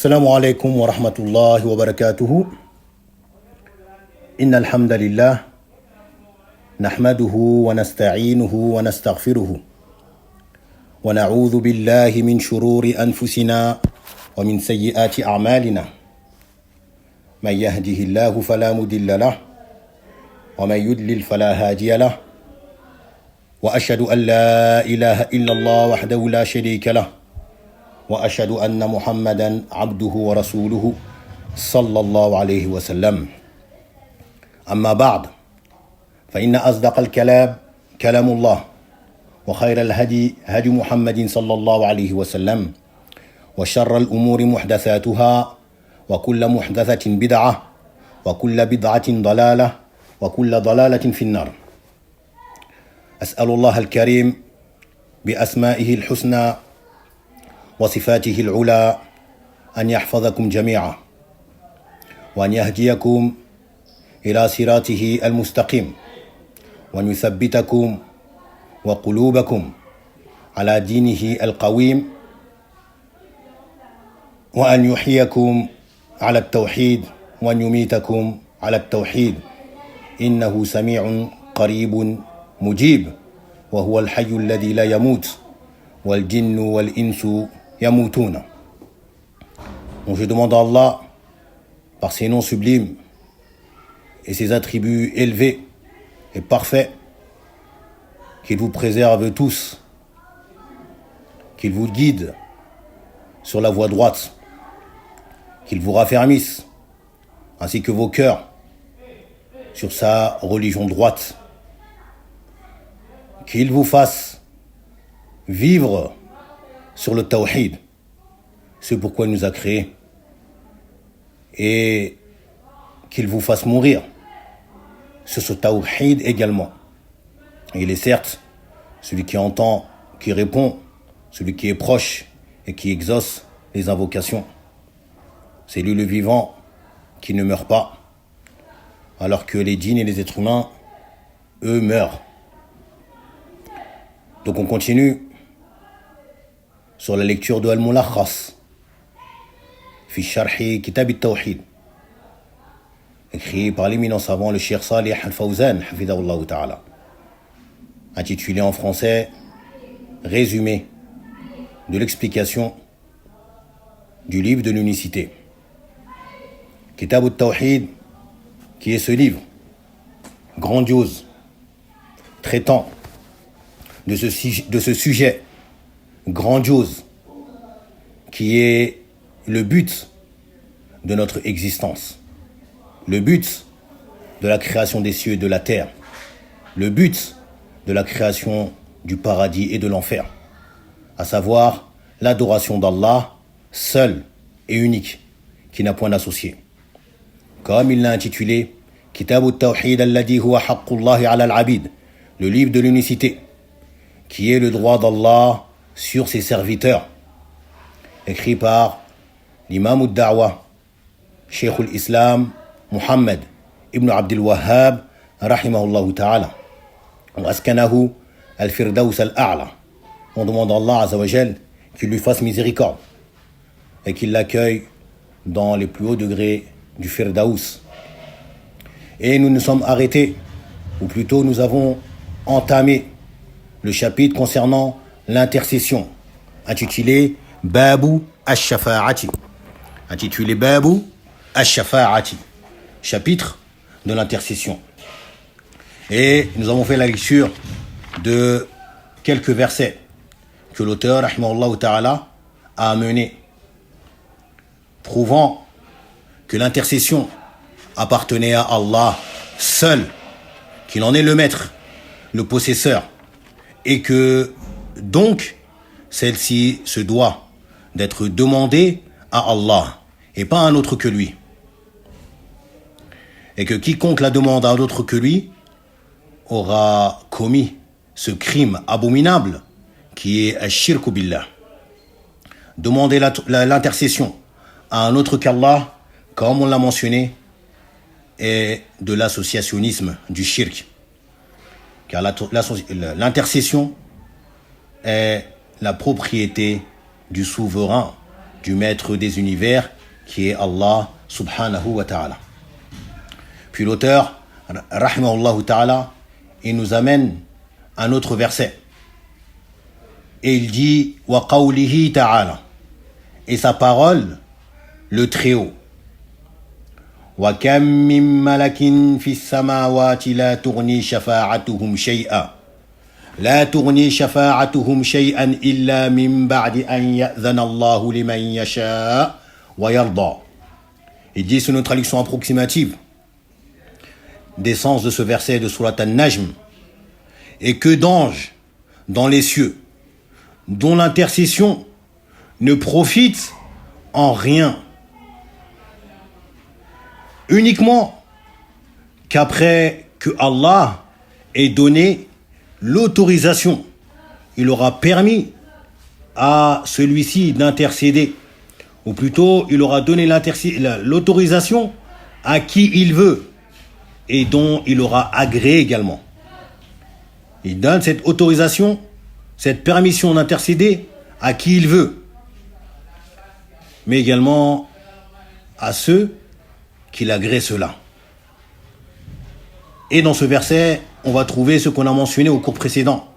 السلام عليكم ورحمة الله وبركاته. إن الحمد لله نحمده ونستعينه ونستغفره ونعوذ بالله من شرور أنفسنا ومن سيئات أعمالنا. من يهده الله فلا مضل له ومن يضلل فلا هادي له وأشهد أن لا إله إلا الله وحده لا شريك له وأشهد أن محمدا عبده ورسوله صلى الله عليه وسلم. أما بعد فإن أصدق الكلام كلام الله وخير الهدي هدي محمد صلى الله عليه وسلم وشر الأمور محدثاتها وكل محدثة بدعة وكل بدعة ضلالة وكل ضلالة في النار. أسأل الله الكريم بأسمائه الحسنى وصفاته العلى أن يحفظكم جميعا وأن يهديكم إلى صراطه المستقيم وأن يثبتكم وقلوبكم على دينه القويم وأن يحييكم على التوحيد وأن يميتكم على التوحيد إنه سميع قريب مجيب وهو الحي الذي لا يموت والجن والإنس يموتون. Donc je demande à Allah, par ses noms sublimes et ses attributs élevés et parfaits, qu'il vous préserve tous, qu'il vous guide sur la voie droite, qu'il vous raffermisse, ainsi que vos cœurs, sur sa religion droite, qu'il vous fasse vivre sur le tawhid, ce pourquoi il nous a créés, et qu'il vous fasse mourir sur ce tawhid également. Il est certes celui qui entend, qui répond, celui qui est proche et qui exauce les invocations. C'est lui le vivant qui ne meurt pas, alors que les djinns et les êtres humains, eux, meurent. Donc on continue sur la lecture de Al-Mulakhas fi Sharhi Kitab al-Tawhid, écrit par l'éminent savant le Cheikh Salih Al-Fawzan hafidahullah ta'ala, intitulé en français Résumé de l'explication du livre de l'unicité. Kitab al-Tawhid, qui est ce livre grandiose traitant de ce sujet grandiose qui est le but de notre existence, le but de la création des cieux et de la terre, le but de la création du paradis et de l'enfer, à savoir l'adoration d'Allah seul et unique, qui n'a point d'associé. Comme il l'a intitulé Kitab al-Tawhid alladhi huwa haqqullahi ala al-abid, le livre de l'unicité, qui est le droit d'Allah sur ses serviteurs, écrit par l'imam al-Da'wa, Cheikh al-Islam, Muhammad ibn Abdul Wahhab, rahimahullah ta'ala, wa askanahu al-Firdaus al-A'la. On demande à Allah Azza wa Jal qu'il lui fasse miséricorde et qu'il l'accueille dans les plus hauts degrés du Firdaus. Et nous nous sommes arrêtés, ou plutôt nous avons entamé le chapitre concernant l'intercession, intitulé Babu Ash-Shafa'ati. Intitulé Babu Ash-Shafa'ati, chapitre de l'intercession. Et nous avons fait la lecture de quelques versets que l'auteur, rahimahullah ta'ala, a amenés, prouvant que l'intercession appartenait à Allah seul, qu'il en est le maître, le possesseur, et que donc celle-ci se doit d'être demandée à Allah et pas à un autre que lui, et que quiconque la demande à un autre que lui aura commis ce crime abominable qui est ash-shirku billah. Demander l'intercession à un autre qu'Allah, comme on l'a mentionné, est de l'associationnisme, du shirk. Car l'intercession est la propriété du souverain du maître des univers qui est Allah subhanahu wa ta'ala. Puis l'auteur, rahimahullah ta'ala, il nous amène un autre verset. Et il dit wa qawlihi ta'ala, et sa parole, le Très-Haut. Wa kam min malakin fis samawati la tughni shafa'atuhum shay'a. لا تغني شفاعتهم شيئا إلا من بعد أن يأذن الله لمن يشاء ويرضى. Il dit, c'est une traduction approximative des sens de ce verset de Surat An-Najm. Et que d'anges dans les cieux, dont l'intercession ne profite en rien, uniquement qu'après que Allah ait donné l'autorisation, il aura permis à celui-ci d'intercéder, ou plutôt il aura donné l'autorisation à qui il veut et dont il aura agréé également. Il donne cette autorisation, cette permission d'intercéder à qui il veut, mais également à ceux qu'il agrée cela. Et dans ce verset, on va trouver ce qu'on a mentionné au cours précédent,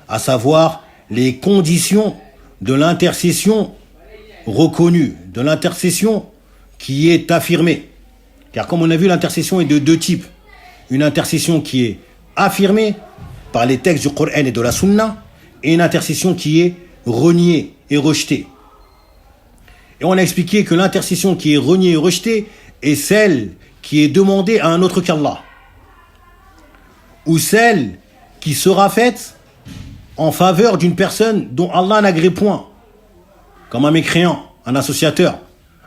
à savoir les conditions de l'intercession reconnue, de l'intercession qui est affirmée. Car comme on a vu, l'intercession est de deux types. Une intercession qui est affirmée par les textes du Coran et de la Sunna, et une intercession qui est reniée et rejetée. Et on a expliqué que l'intercession qui est reniée et rejetée est celle qui est demandée à un autre qu'Allah, ou celle qui sera faite en faveur d'une personne dont Allah n'agrée point, comme un mécréant, un associateur,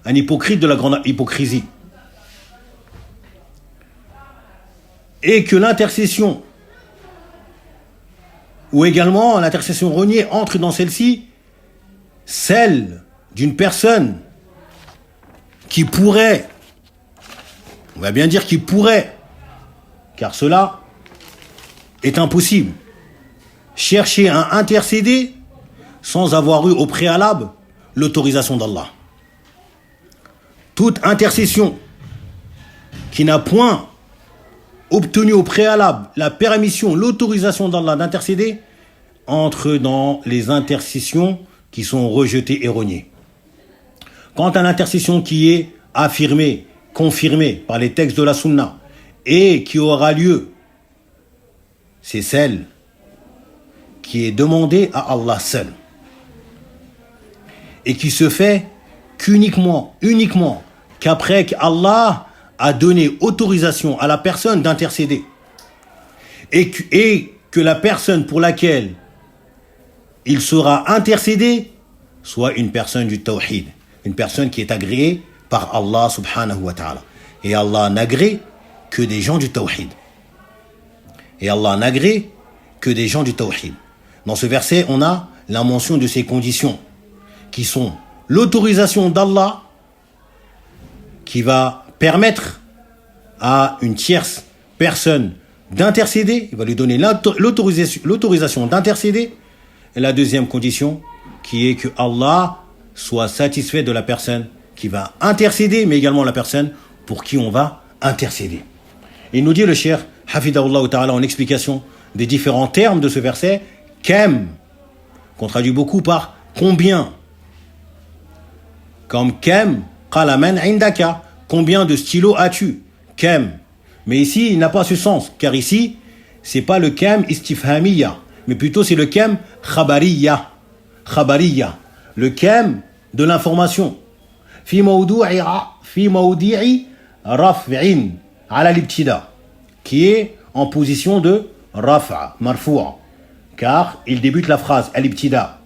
un hypocrite de la grande hypocrisie. Et que l'intercession, ou également l'intercession reniée, entre dans celle-ci, celle d'une personne qui pourrait, on va bien dire qui pourrait, car cela est impossible, chercher à intercéder sans avoir eu au préalable l'autorisation d'Allah. Toute intercession qui n'a point obtenu au préalable la permission, l'autorisation d'Allah d'intercéder, entre dans les intercessions qui sont rejetées et reniées. Quant à l'intercession qui est affirmée, confirmée par les textes de la Sunna et qui aura lieu, c'est celle qui est demandée à Allah seul et qui se fait uniquement qu'après qu'Allah a donné autorisation à la personne d'intercéder et que la personne pour laquelle il sera intercédé soit une personne du tawhid, une personne qui est agréée par Allah subhanahu wa ta'ala. Et Allah n'agrée que des gens du tawhid. Et Allah n'agrée que des gens du tawhid. Dans ce verset, on a la mention de ces conditions qui sont l'autorisation d'Allah qui va permettre à une tierce personne d'intercéder, il va lui donner l'autorisation d'intercéder, et la deuxième condition qui est que Allah soit satisfait de la personne qui va intercéder, mais également la personne pour qui on va intercéder. Il nous dit le cheikh Hafidahullah ta'ala en explication des différents termes de ce verset, Kem, qu'on traduit beaucoup par combien, comme Kem, Qalaman Indaka, combien de stylos as-tu, Kem. Mais ici, il n'a pas ce sens, car ici, c'est pas le Kem istifhamiya, mais plutôt c'est le Kem khabariya, le Kem de l'information. Fi mawdi'i raf'in ala l'ibtida, qui est en position de raf'a, marfou'a, car il débute la phrase al-ibtida.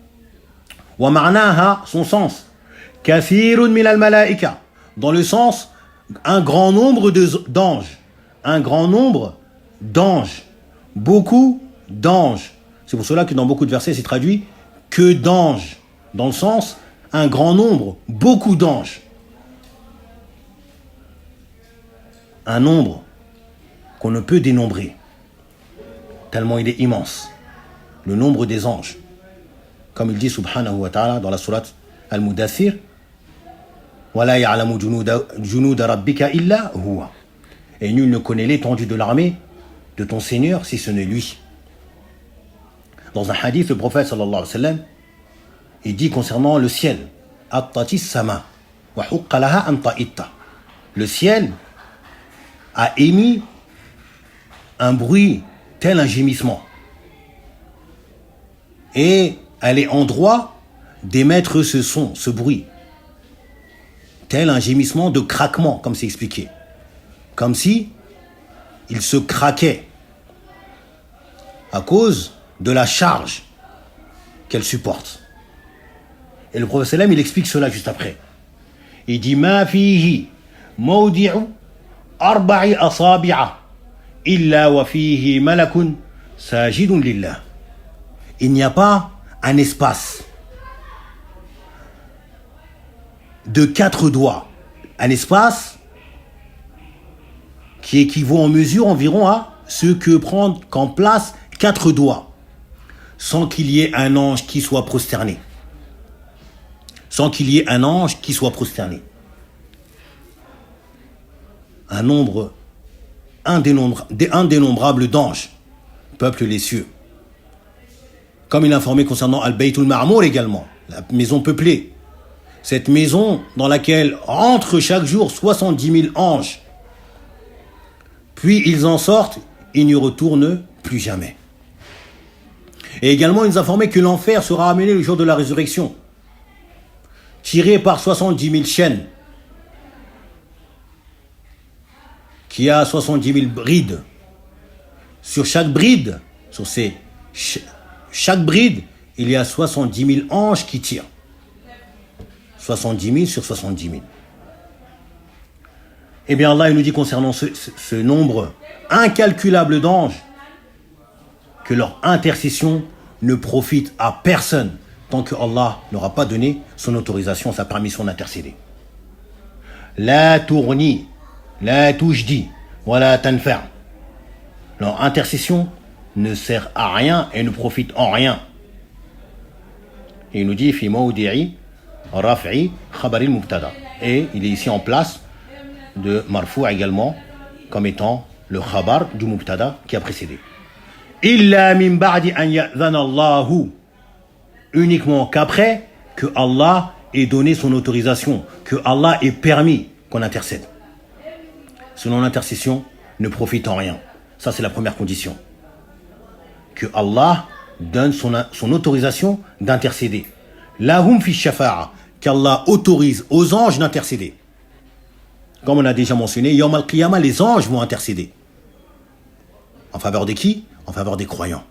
Wa ma'naha, son sens, kathirun min al-malaika, dans le sens un grand nombre d'anges, un grand nombre d'anges, beaucoup d'anges. C'est pour cela que dans beaucoup de versets c'est traduit que d'anges, dans le sens un grand nombre, beaucoup d'anges. Un nombre qu'on ne peut dénombrer, tellement il est immense, le nombre des anges. Comme il dit subhanahu wa ta'ala dans la sourate Al-Mudathir, وَلَا يَعْلَمُ جُنُودَ رَبِّكَ إِلَّا هُوَ. Et nul ne connaît l'étendue de l'armée de ton Seigneur si ce n'est lui. Dans un hadith, le prophète sallallahu alayhi wa sallam, il dit concernant le ciel, At-tati sama wa huqqa laha an ta'itta. Le ciel a émis un bruit tel un gémissement. Et elle est en droit d'émettre ce son, ce bruit, tel un gémissement de craquement, comme c'est expliqué. Comme si il se craquait à cause de la charge qu'elle supporte. Et le prophète sallam, il explique cela juste après. Il dit ma fihi mawdi'u arba'i asabi'a illa wa fihi malakun sajidun lillah. Il n'y a pas un espace de 4 doigts, un espace qui équivaut en mesure environ à ce que prend qu'en place 4 doigts, sans qu'il y ait un ange qui soit prosterné. Sans qu'il y ait un ange qui soit prosterné. Un nombre indénombrable d'anges peuplent les cieux. Comme il a informé concernant Al-Baytul Ma'mour également, la maison peuplée. Cette maison dans laquelle entrent chaque jour 70 000 anges. Puis ils en sortent, ils n'y retournent plus jamais. Et également, il nous a informé que l'enfer sera amené le jour de la résurrection, tiré par 70 000 chaînes, qui a 70 000 brides. Sur chaque bride, chaque bride, il y a 70 000 anges qui tirent. 70 000 sur 70 000. Eh bien, Allah il nous dit concernant ce nombre incalculable d'anges que leur intercession ne profite à personne tant que Allah n'aura pas donné son autorisation, sa permission d'intercéder. La tourni, la tujdi, wala tanfa'. Leur intercession ne sert à rien et ne profite en rien. Et il nous dit fi mawdi'i raf'i khabari al-mubtada. Et il est ici en place de marfou' également comme étant le khabar du mubtada qui a précédé. Illa min ba'di an ya'dhana Allahu. Uniquement qu'après que Allah ait donné son autorisation, que Allah ait permis qu'on intercède. Sinon l'intercession ne profite en rien. Ça c'est la première condition. Que Allah donne son autorisation d'intercéder. Lahum fi shafa'a, qu'Allah autorise aux anges d'intercéder. Comme on a déjà mentionné, Yawm al-Qiyamah, les anges vont intercéder. En faveur de qui? En faveur des croyants.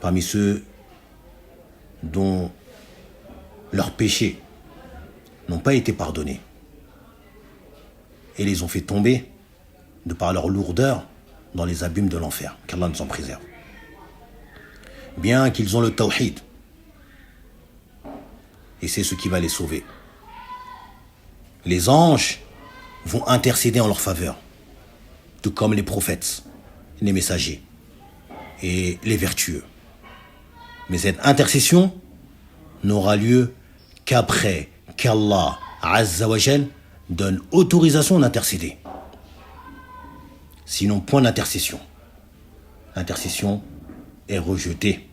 Parmi ceux dont leurs péchés n'ont pas été pardonnés et les ont fait tomber de par leur lourdeur dans les abîmes de l'enfer. Qu'Allah nous en préserve. Bien qu'ils ont le tawhid, et c'est ce qui va les sauver. Les anges vont intercéder en leur faveur, tout comme les prophètes, les messagers et les vertueux. Mais cette intercession n'aura lieu qu'après qu'Allah Azza wa Jal donne autorisation d'intercéder. Sinon, point d'intercession. L'intercession est rejetée.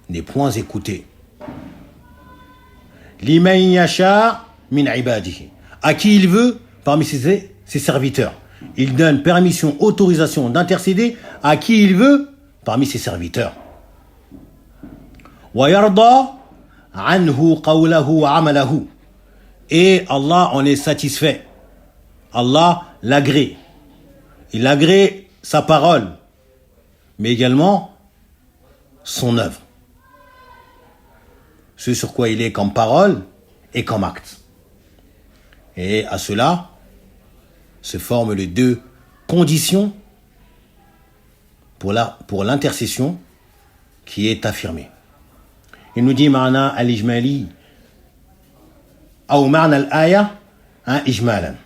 N'est point écoutée. Liman yasha min ibadihi. À qui il veut parmi ses serviteurs. Il donne permission, autorisation d'intercéder à qui il veut parmi ses serviteurs. Wa yarda anhu qawlahu wa amalahu. Et Allah en est satisfait. Allah l'agrée. Il agrée sa parole, mais également son œuvre. Ce sur quoi il est comme parole et comme acte. Et à cela se forment les deux conditions pour l'intercession qui est affirmée. Il nous dit ma'na al-ijmali ou ma'na al-aya ijmalan.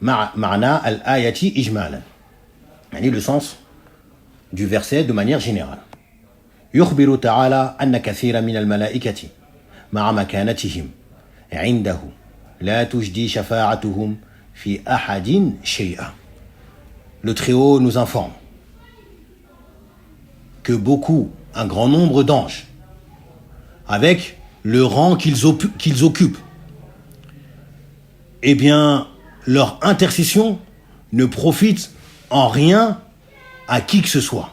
Ma'na al-ayati ijmalan. Le sens du verset de manière générale. يخبر تعالى أن كثيرا من الملائكة مع مكانتهم عنده لا تجدي شفاعتهم في أحد شيئا. Le Très-Haut nous informe que beaucoup, un grand nombre d'anges, avec le rang qu'ils occupent, eh bien, leur intercession ne profite en rien à qui que ce soit.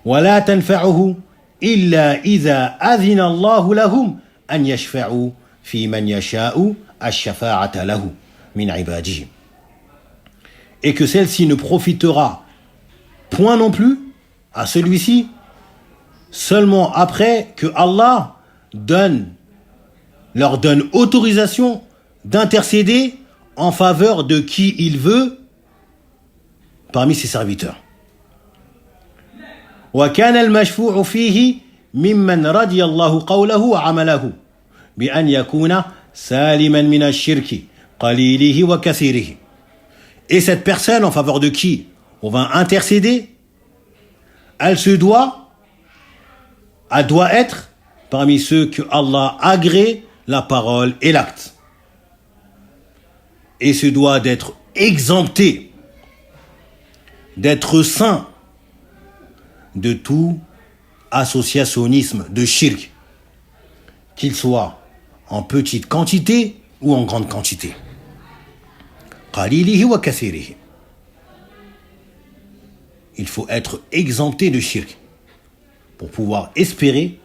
ولا تنفعه إلا إذا أذن الله لهم أن يشفعوا في من يشاء الشفاعة له من عباده. Et que celle-ci ne profitera point non plus à celui-ci seulement après que Allah leur donne autorisation d'intercéder en faveur de qui il veut parmi ses serviteurs. وكان المشفوع فيه ممن رضي الله قوله وعمله بأن يكون سالما من الشرك قليله وكثيره. Et cette personne en faveur de qui on va intercéder, elle doit être parmi ceux que Allah agrée la parole et l'acte. Et se doit d'être exempté, d'être saint de tout associationnisme de shirk, qu'il soit en petite quantité ou en grande quantité. Qalilihi wa kathirihi. Il faut être exempté de shirk pour pouvoir espérer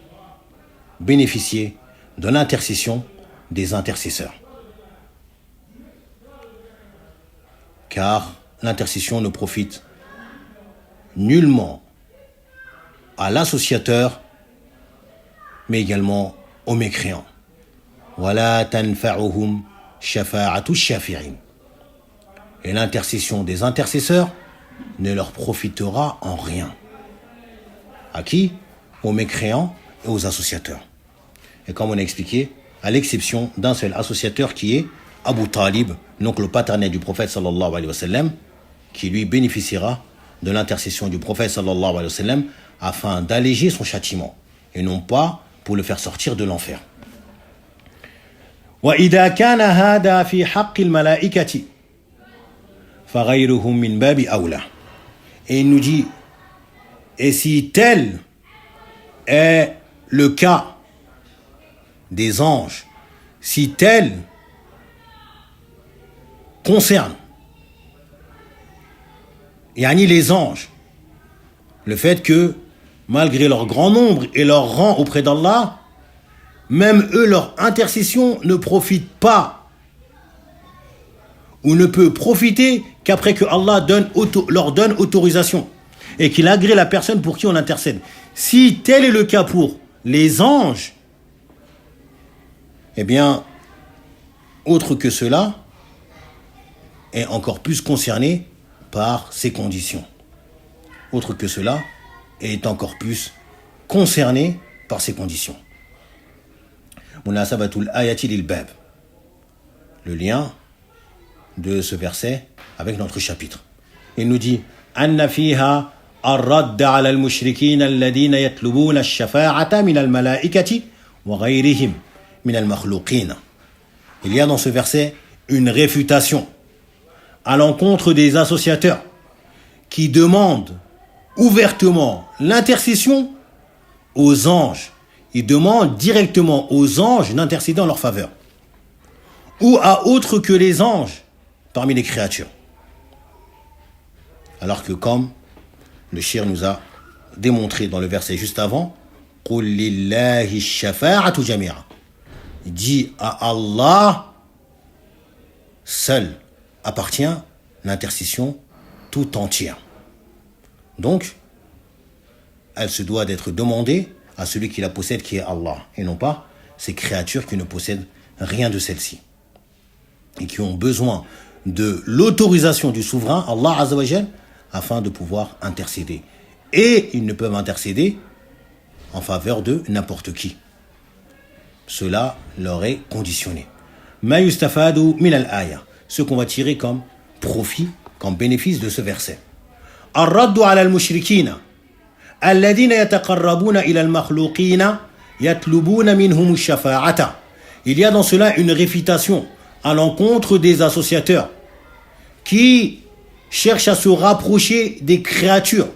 bénéficier de l'intercession des intercesseurs. Car l'intercession ne profite nullement à l'associateur, mais également aux mécréants. وَلَا تَنْفَعُهُمْ شَفَاعَةُ الشَّافِعِينَ. Et l'intercession des intercesseurs ne leur profitera en rien. À qui? Aux mécréants et aux associateurs. Et comme on a expliqué, à l'exception d'un seul associateur qui est Abu Talib, l'oncle paternel du prophète sallallahu alayhi wa sallam, qui lui bénéficiera de l'intercession du prophète sallallahu alayhi wa sallam afin d'alléger son châtiment et non pas pour le faire sortir de l'enfer. وَإِذَا كَانَ هَذَا فِي حَقِّ الْمَلَائِكَةِ فَغَيْرُهُمْ مِنْ بَابِ أَوْلَى. Et il nous dit, et si tel est le cas des anges, si tel concerne yani les anges, le fait que malgré leur grand nombre et leur rang auprès d'Allah, même eux, leur intercession ne profite pas ou ne peut profiter qu'après que Allah leur donne autorisation et qu'il agrée la personne pour qui on intercède. Si tel est le cas pour les anges, eh bien, autre que cela, est encore plus concerné par ces conditions. Autre que cela, est encore plus concerné par ces conditions. Munasabatul ayati lil bab. Le lien de ce verset avec notre chapitre. Il nous dit anna fiha ar-radd 'ala al-mushrikin alladhina yatlubuna ash-shafa'ata min al-mala'ikati wa ghayrihim min al-makhluqin. Il y a dans ce verset une réfutation à l'encontre des associateurs qui demandent ouvertement l'intercession aux anges. Ils demandent directement aux anges d'intercéder en leur faveur. Ou à autres que les anges parmi les créatures. Alors que comme le shir nous a démontré dans le verset juste avant, قُلْ لِلَّهِ الشَّفَاعَةُ جَمِيعًا. Il dit à Allah seul appartient l'intercession tout entière. Donc, elle se doit d'être demandée à celui qui la possède, qui est Allah, et non pas ces créatures qui ne possèdent rien de celle-ci et qui ont besoin de l'autorisation du souverain, Allah Azza wa Jal, afin de pouvoir intercéder. Et ils ne peuvent intercéder en faveur de n'importe qui. Cela leur est conditionné. Ma yustafadu min al-aya. Ce qu'on va tirer comme profit, comme bénéfice de ce verset. Ar-raddu ala al-mushrikina alladhina yataqarrabuna ila al-makhluqina يَطْلُبُونَ مِنْهُمُ الشَّفَاعَةَ. Il y a dans cela une réfutation à l'encontre des associateurs qui cherchent à se rapprocher des créatures.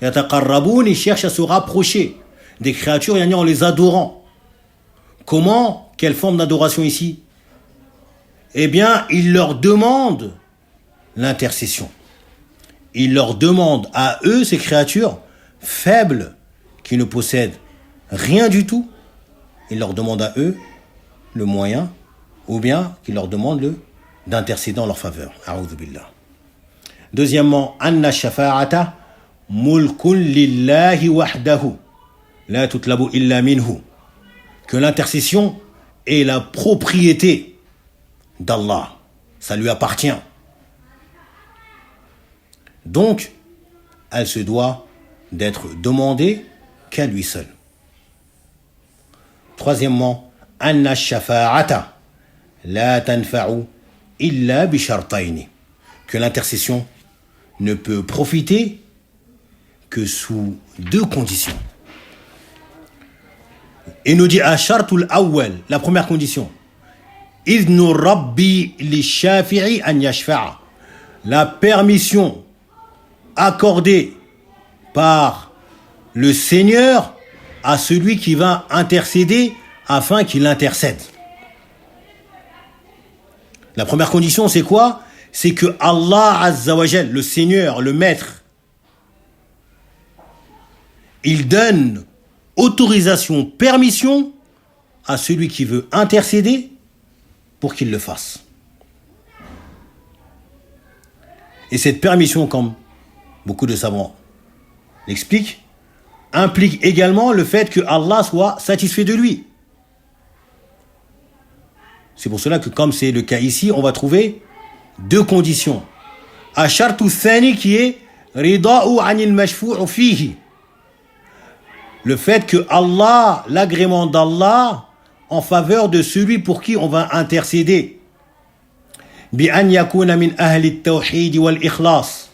يَتَقَرَّبُونَ, ils cherchent à se rapprocher des créatures en les adorant. Comment? Quelle forme d'adoration ici? Eh bien, ils leur demandent l'intercession. Ils leur demandent à eux, ces créatures faibles, qui ne possèdent rien du tout, ils leur demandent à eux le moyen, ou bien qu'ils leur demandent d'intercéder en leur faveur. A'udhu billah. Deuxièmement, anna shafa'ata mulkun lillahi wahdahu la tutlabu illa minhu. Que l'intercession est la propriété d'Allah. Ça lui appartient. Donc, elle se doit d'être demandée qu'à lui seul. Troisièmement, anna shafa'ata la tanfa'u illa bi shartayni. Que l'intercession ne peut profiter que sous deux conditions. Et nous dit ashartul awwal, la première condition. Idnu rabbi li shafi'i an yashfa'a. La permission accordée par le Seigneur à celui qui va intercéder afin qu'il intercède. La première condition, c'est quoi? C'est que Allah Azza wa Jal, le Seigneur, le Maître, il donne autorisation, permission à celui qui veut intercéder pour qu'il le fasse. Et cette permission, comme beaucoup de savants l'expliquent, implique également le fait que Allah soit satisfait de lui. C'est pour cela que, comme c'est le cas ici, on va trouver deux conditions. Ashartu thani, qui est rida'u anil mashfu'u fihi. Le fait que Allah, l'agrément d'Allah en faveur de celui pour qui on va intercéder. Bi an yakuna min ahli at-tawhid wal ikhlas.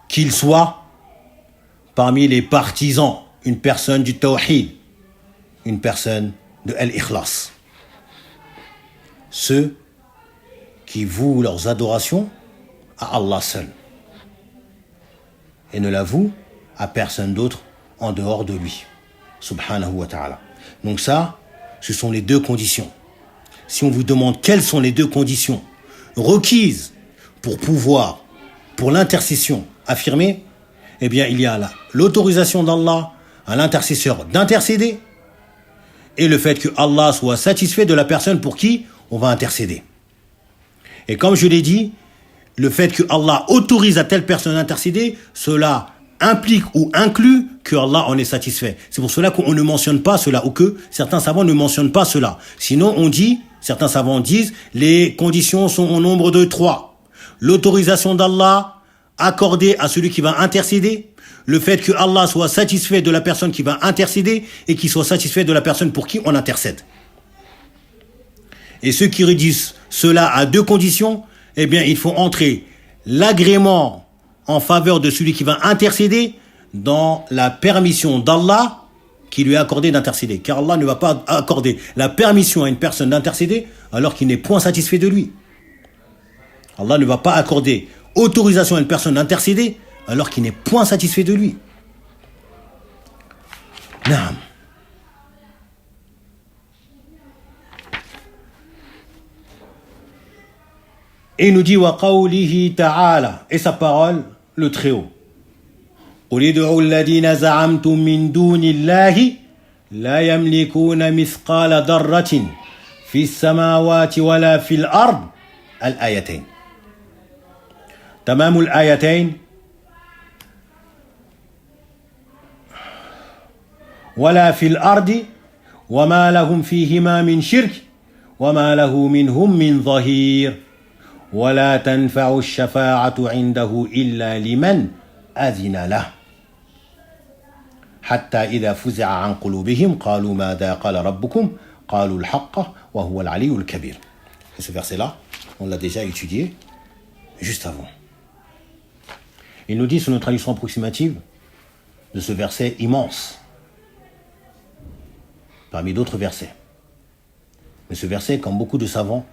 Qu'il soit parmi les partisans, une personne du tawhid, une personne de al-ikhlas. Ceux qui vouent leurs adorations à Allah seul et ne l'avouent à personne d'autre en dehors de lui, subhanahu wa ta'ala. Donc ça, ce sont les deux conditions. Si on vous demande quelles sont les deux conditions requises pour l'intercession affirmée, eh bien il y a là l'autorisation d'Allah à l'intercesseur d'intercéder et le fait que Allah soit satisfait de la personne pour qui on va intercéder. Et comme je l'ai dit, le fait que Allah autorise à telle personne d'intercéder, cela implique ou inclut que Allah en est satisfait. C'est pour cela qu'on ne mentionne pas cela, ou que certains savants ne mentionnent pas cela. Sinon, on dit, certains savants disent, les conditions sont au nombre de 3. L'autorisation d'Allah accordée à celui qui va intercéder, le fait que Allah soit satisfait de la personne qui va intercéder et qu'il soit satisfait de la personne pour qui on intercède. Et ceux qui réduisent cela à deux conditions, eh bien, il faut entrer l'agrément en faveur de celui qui va intercéder dans la permission d'Allah qui lui a accordé d'intercéder. Car Allah ne va pas accorder la permission à une personne d'intercéder alors qu'il n'est point satisfait de lui. Allah ne va pas accorder autorisation à une personne d'intercéder alors qu'il n'est point satisfait de lui. Naam. Et il nous dit wa qawlihi ta'ala, et sa parole, le Très-Haut. Qul ud'u alladhina za'amtum min dunillahi la yamlikuna mithqala darratin fi as-samawati wala fil ard. Al-ayatayn. تمام الآيتين ولا في الأرض وما لهم فيهما من شرك وما له منهم من ظهير ولا تنفع الشفاعة عنده إلا لمن أذن له حتى إذا فزع عن قلوبهم قالوا ماذا قال ربكم قالوا الحق وهو العلي الكبير. Et ce verset-là, on l'a déjà étudié juste avant. Il nous dit sur une traduction approximative de ce verset immense, parmi d'autres versets. Mais ce verset, comme beaucoup de savants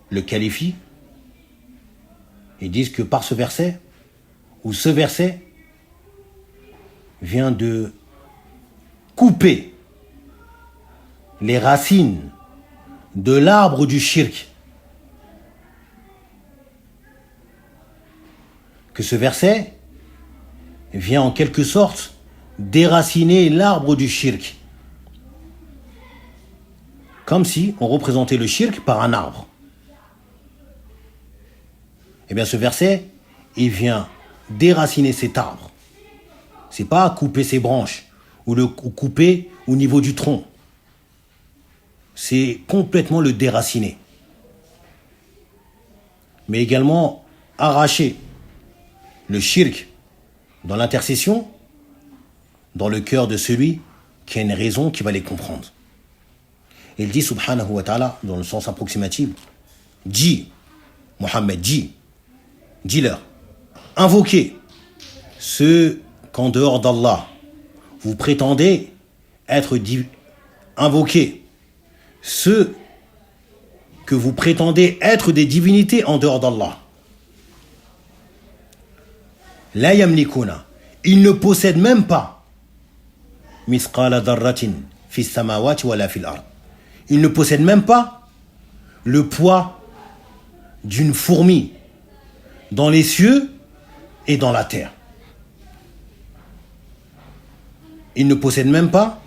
le qualifient, ils disent que par ce verset, ou ce verset, vient de couper les racines de l'arbre du shirk. Que ce verset vient en quelque sorte déraciner l'arbre du shirk. Comme si on représentait le shirk par un arbre. Eh bien ce verset, il vient déraciner cet arbre. C'est pas couper ses branches ou le couper au niveau du tronc. C'est complètement le déraciner. Mais également arracher le shirk dans l'intercession, dans le cœur de celui qui a une raison qui va les comprendre. Il dit subhanahu wa ta'ala, dans le sens approximatif, dis, Mohammed, dis-leur, invoquez ceux qu'en dehors d'Allah, vous prétendez être invoqués, ceux que vous prétendez être des divinités en dehors d'Allah. La yamlikuna, ils ne possèdent même pas misqala dharratin fis samawati wala fil ard. Ils ne possèdent même pas le poids d'une fourmi dans les cieux et dans la terre. Ils ne possèdent même pas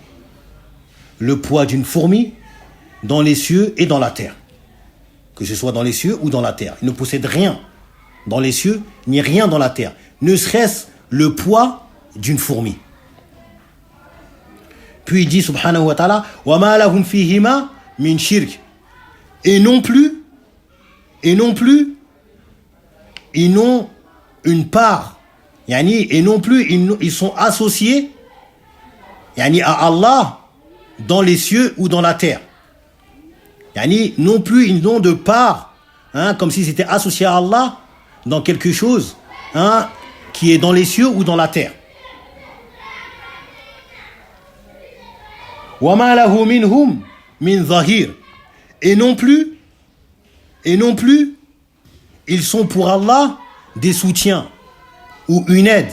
le poids d'une fourmi dans les cieux et dans la terre. Que ce soit dans les cieux ou dans la terre. Ils ne possèdent rien dans les cieux ni rien dans la terre. Ne serait-ce le poids d'une fourmi. Puis il dit subhanahu wa ta'ala wa ma lahum fihima min shirk. Et non plus ils n'ont une part, et non plus ils sont associés à Allah dans les cieux ou dans la terre. Non plus ils n'ont de part, comme si c'était associé à Allah dans quelque chose qui est dans les cieux ou dans la terre. Wa ma lahu minhum min zahir. Et non plus ils sont pour Allah des soutiens ou une aide,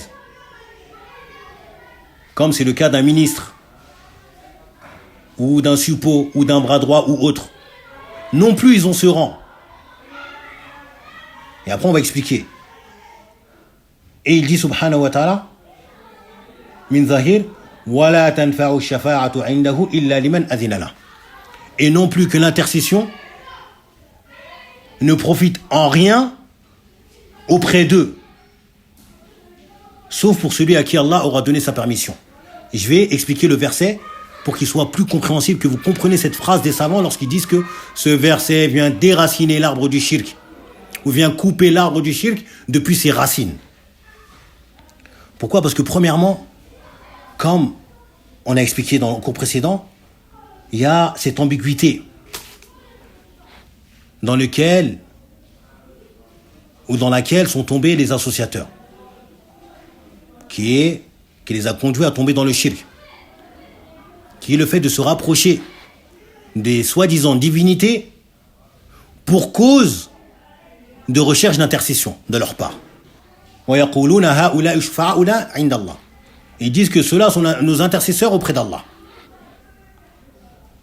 comme c'est le cas d'un ministre ou d'un suppôt ou d'un bras droit ou autre. Non plus ils ont ce rang. Et après on va expliquer. Et il dit subhanahu wa ta'ala min zahir wala tanfa'u shafa'atu 'indahu illa liman adhina la. Et non plus que l'intercession ne profite en rien auprès d'eux, sauf pour celui à qui Allah aura donné sa permission. Et je vais expliquer le verset pour qu'il soit plus compréhensible, que vous compreniez cette phrase des savants lorsqu'ils disent que ce verset vient déraciner l'arbre du shirk, ou vient couper l'arbre du shirk depuis ses racines. Pourquoi ? Parce que premièrement, comme on a expliqué dans le cours précédent, il y a cette ambiguïté dans laquelle sont tombés les associateurs, qui les a conduits à tomber dans le shirk, qui est le fait de se rapprocher des soi-disant divinités pour cause de recherche d'intercession de leur part. Ils disent que ceux-là sont nos intercesseurs auprès d'Allah.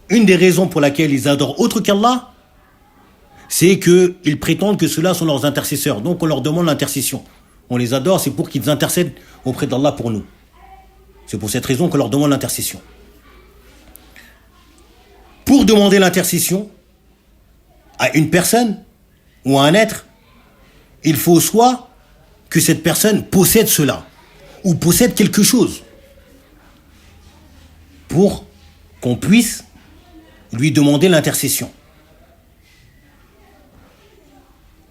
Une des raisons pour laquelle ils adorent autre qu'Allah, c'est qu'ils prétendent que ceux-là sont leurs intercesseurs. Donc on leur demande l'intercession. On les adore, c'est pour qu'ils intercèdent auprès d'Allah pour nous. C'est pour cette raison qu'on leur demande l'intercession. Pour demander l'intercession à une personne ou à un être, il faut soit que cette personne possède cela, ou possède quelque chose, pour qu'on puisse lui demander l'intercession.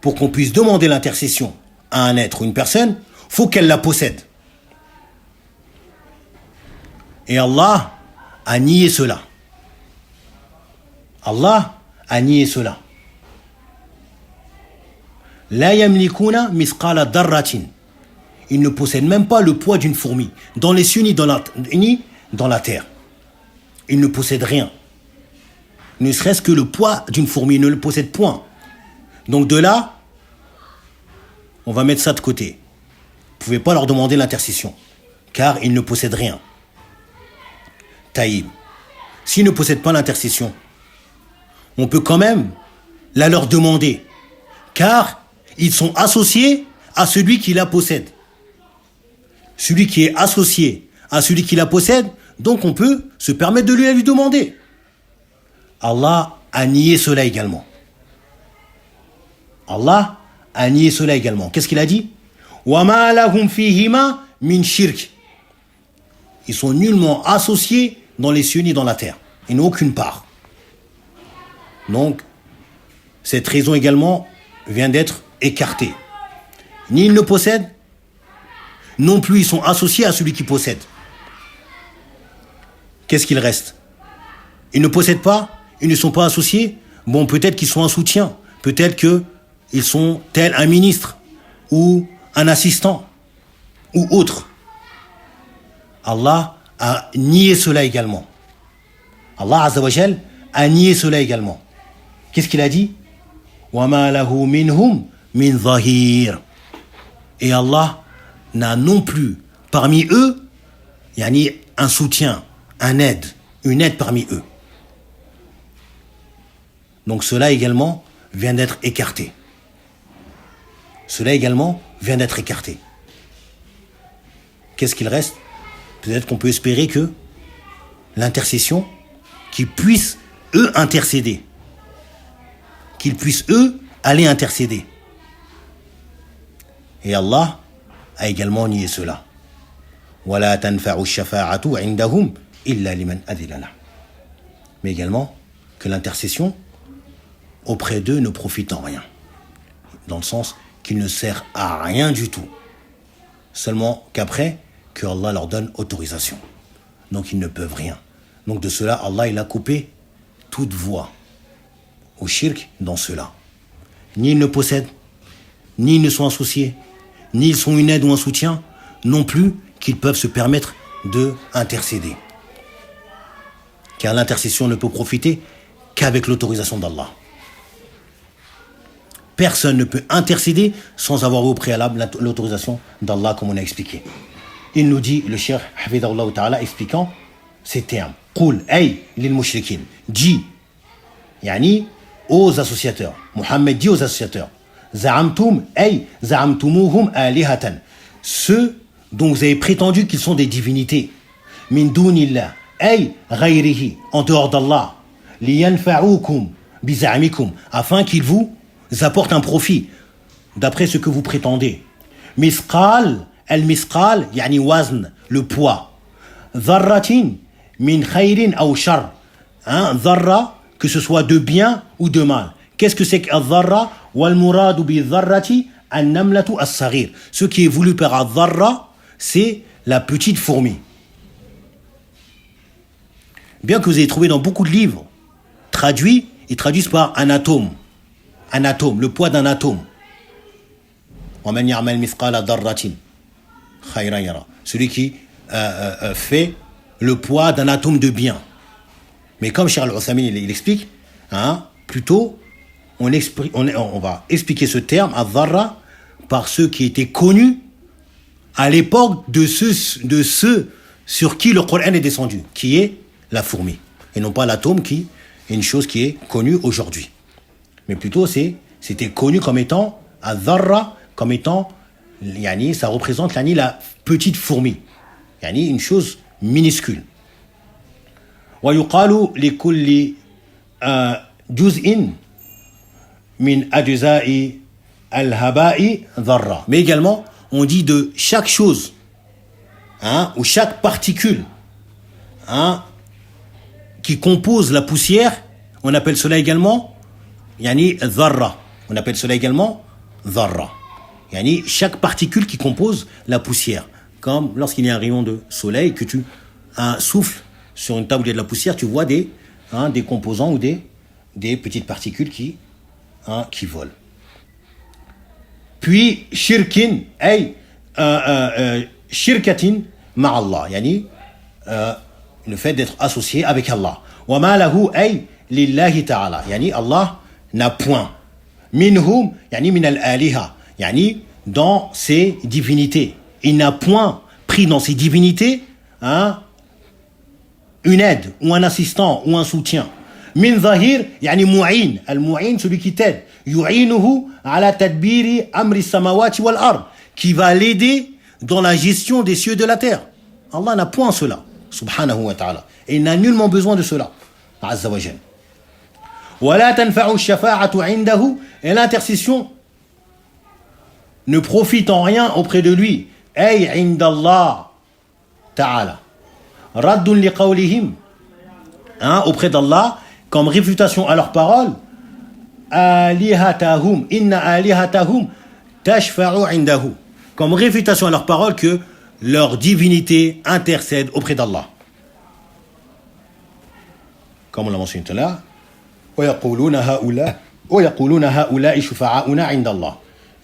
Pour qu'on puisse demander l'intercession à un être ou une personne, il faut qu'elle la possède. Et Allah a nié cela. Allah a nié cela. La yamlikuna misqala darratin. Ils ne possèdent même pas le poids d'une fourmi, dans les cieux ni dans la terre. Ils ne possèdent rien. Ne serait-ce que le poids d'une fourmi, ils ne le possèdent point. Donc de là, on va mettre ça de côté. Vous ne pouvez pas leur demander l'intercession, car ils ne possèdent rien. Taïb. S'ils ne possèdent pas l'intercession, on peut quand même la leur demander, car ils sont associés à celui qui la possède. Celui qui est associé à celui qui la possède, donc on peut se permettre de lui demander. Allah a nié cela également. Allah a nié cela également. Qu'est-ce qu'il a dit? وَمَا لَهُمْ فِيهِمَا مِنْ شِرْكٍ. Ils sont nullement associés dans les cieux ni dans la terre. Ils n'ont aucune part. Donc, cette raison également vient d'être écartée. Ni ils ne possèdent, non plus ils sont associés à celui qui possède. Qu'est-ce qu'il reste? Ils ne possèdent pas, ils ne sont pas associés. Bon, peut-être qu'ils sont un soutien, peut-être qu'ils sont tel un ministre ou un assistant ou autre. Allah a nié cela également. Allah Azza wa Jal a nié cela également. Qu'est-ce qu'il a dit? وَمَا لَهُ مِنْهُمْ مِنْ ظَهِيرٍ. Et Allah n'a non plus parmi eux un soutien, une aide parmi eux. Donc cela également vient d'être écarté. Cela également vient d'être écarté. Qu'est-ce qu'il reste? Peut-être qu'on peut espérer que l'intercession, qu'ils puissent eux intercéder. Qu'ils puissent eux aller intercéder. Et Allah a également nié cela. وَلَا تَنْفَعُ الشَّفَاعَةُ عِنْدَهُمْ إِلَّا لِمَنْ أَذِنَ لَهُ. Mais également que l'intercession auprès d'eux ne profite en rien. Dans le sens qu'il ne sert à rien du tout. Seulement qu'après, que Allah leur donne autorisation. Donc ils ne peuvent rien. Donc de cela, Allah il a coupé toute voie au shirk dans cela. Ni ils ne possèdent, ni ils ne sont associés, ni ils sont une aide ou un soutien, non plus qu'ils peuvent se permettre de intercéder. Car l'intercession ne peut profiter qu'avec l'autorisation d'Allah. Personne ne peut intercéder sans avoir au préalable l'autorisation d'Allah, comme on a expliqué. Il nous dit, le cheikh Hafidahullah Ta'ala, expliquant ces termes. Qul ay lil mushrikin. Dis, aux associateurs. Mohammed dit aux associateurs. Za'amtum ay za'amtumuhum alihatan. Ceux dont vous avez prétendu qu'ils sont des divinités. Min dunillah ay ghayrihi. En dehors d'Allah. Liyanfa'ukum biza'amikum. Afin qu'ils vous apportent un profit. D'après ce que vous prétendez. Misqal. Al-misqal, wazn, le poids. Dharratin, min khayrin aw shar. Dharra, que ce soit de bien ou de mal. Qu'est-ce que c'est qu'al-dharra? Wal muradu bi dharrati an-namlatu as-saghir. Ce qui est voulu par al-dharra, c'est la petite fourmi. Bien que vous ayez trouvé dans beaucoup de livres traduits, ils traduisent par un atome. Un atome, le poids d'un atome. Wa man ya'mal mithqala dharratin. Celui qui fait le poids d'un atome de bien. Mais comme Cheikh Al-Uthaymin il explique, plutôt on va expliquer ce terme al-dharra par ceux qui étaient connus à l'époque de ceux sur qui le Coran est descendu, qui est la fourmi, et non pas l'atome qui est une chose qui est connue aujourd'hui. Mais plutôt c'était connu comme étant al-dharra, comme étant ça représente la petite fourmi, une chose minuscule. ويقال لكل جزء من أجزاء الهباء ذرة. Mais également, on dit de chaque chose, ou chaque particule, qui compose la poussière, on appelle cela également dharra. On appelle cela également dharra. Chaque particule qui compose la poussière. Comme lorsqu'il y a un rayon de soleil, que tu souffles sur une table où il y a de la poussière, tu vois des composants ou des petites particules qui volent. puis shirkin ay shirkatin ma'allah, yani le fait d'être associé avec Allah. Wa ma lahu ay lillahi ta'ala, yani Allah n'a point. Minhum, yani min al-aliha, yani dans ses divinités. Il n'a point pris dans ses divinités une aide ou un assistant ou un soutien. Min zahir, yani mu'in. Al-mu'in, celui qui t'aide. Yu'inuhu ala tadbiri amri samawati wal ard, qui va l'aider dans la gestion des cieux et de la terre. Allah n'a point cela, subhanahu wa ta'ala. Et il n'a nullement besoin de cela, azza wa jal. Wa la tanfa'u shafa'atu 'indahu, et l'intercession ne profite en rien auprès de lui. Ay 'inda Allah ta'ala. Raddun li qawlihim, auprès d'Allah, comme réfutation à leurs paroles. Alihatahum, inna alihatahum tashfa'u 'indahu. Comme réfutation à leurs paroles que leur divinité intercède auprès d'Allah. Comme on l'a mentionné tout à l'heure.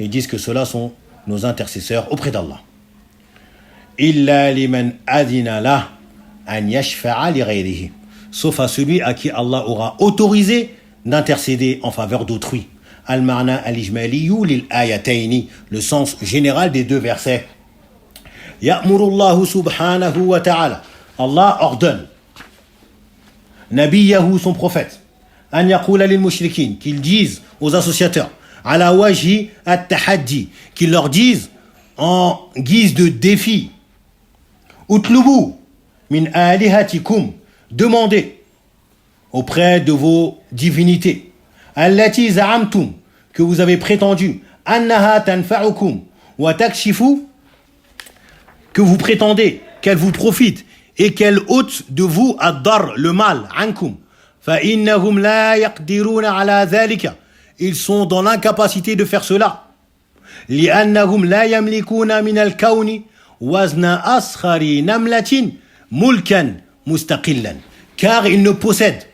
Ils disent que ceux-là sont nos intercesseurs auprès d'Allah. Illa liman adina lah an yashfa'a li ghayrihi. Sauf à celui à qui Allah aura autorisé d'intercéder en faveur d'autrui. Al-ma'na al-ijmaliyu lil-ayatayni, le sens général des deux versets. Ya'murullahu subhanahu wa ta'ala. Allah ordonne Nabiyahu, son prophète, an yaqula lil mushrikin, qu'ils disent aux associateurs, ala wajhi at-tahaddi, qu'ils leur disent en guise de défi, utlubu min alihatikum, demandez auprès de vos divinités, allati za'amtum, que vous avez prétendu, annaha tanfa'ukum wa takshifu, que vous prétendez qu'elle vous profite et qu'elle ôte de vous ad-dar, le mal, ankum, fa innahum la yaqdiruna ala dhalika, ils sont dans l'incapacité de faire cela, li annahum la yamlikuna min al-kawni wazna askhari namlatin mulkan mustaqillan, car ils ne possèdent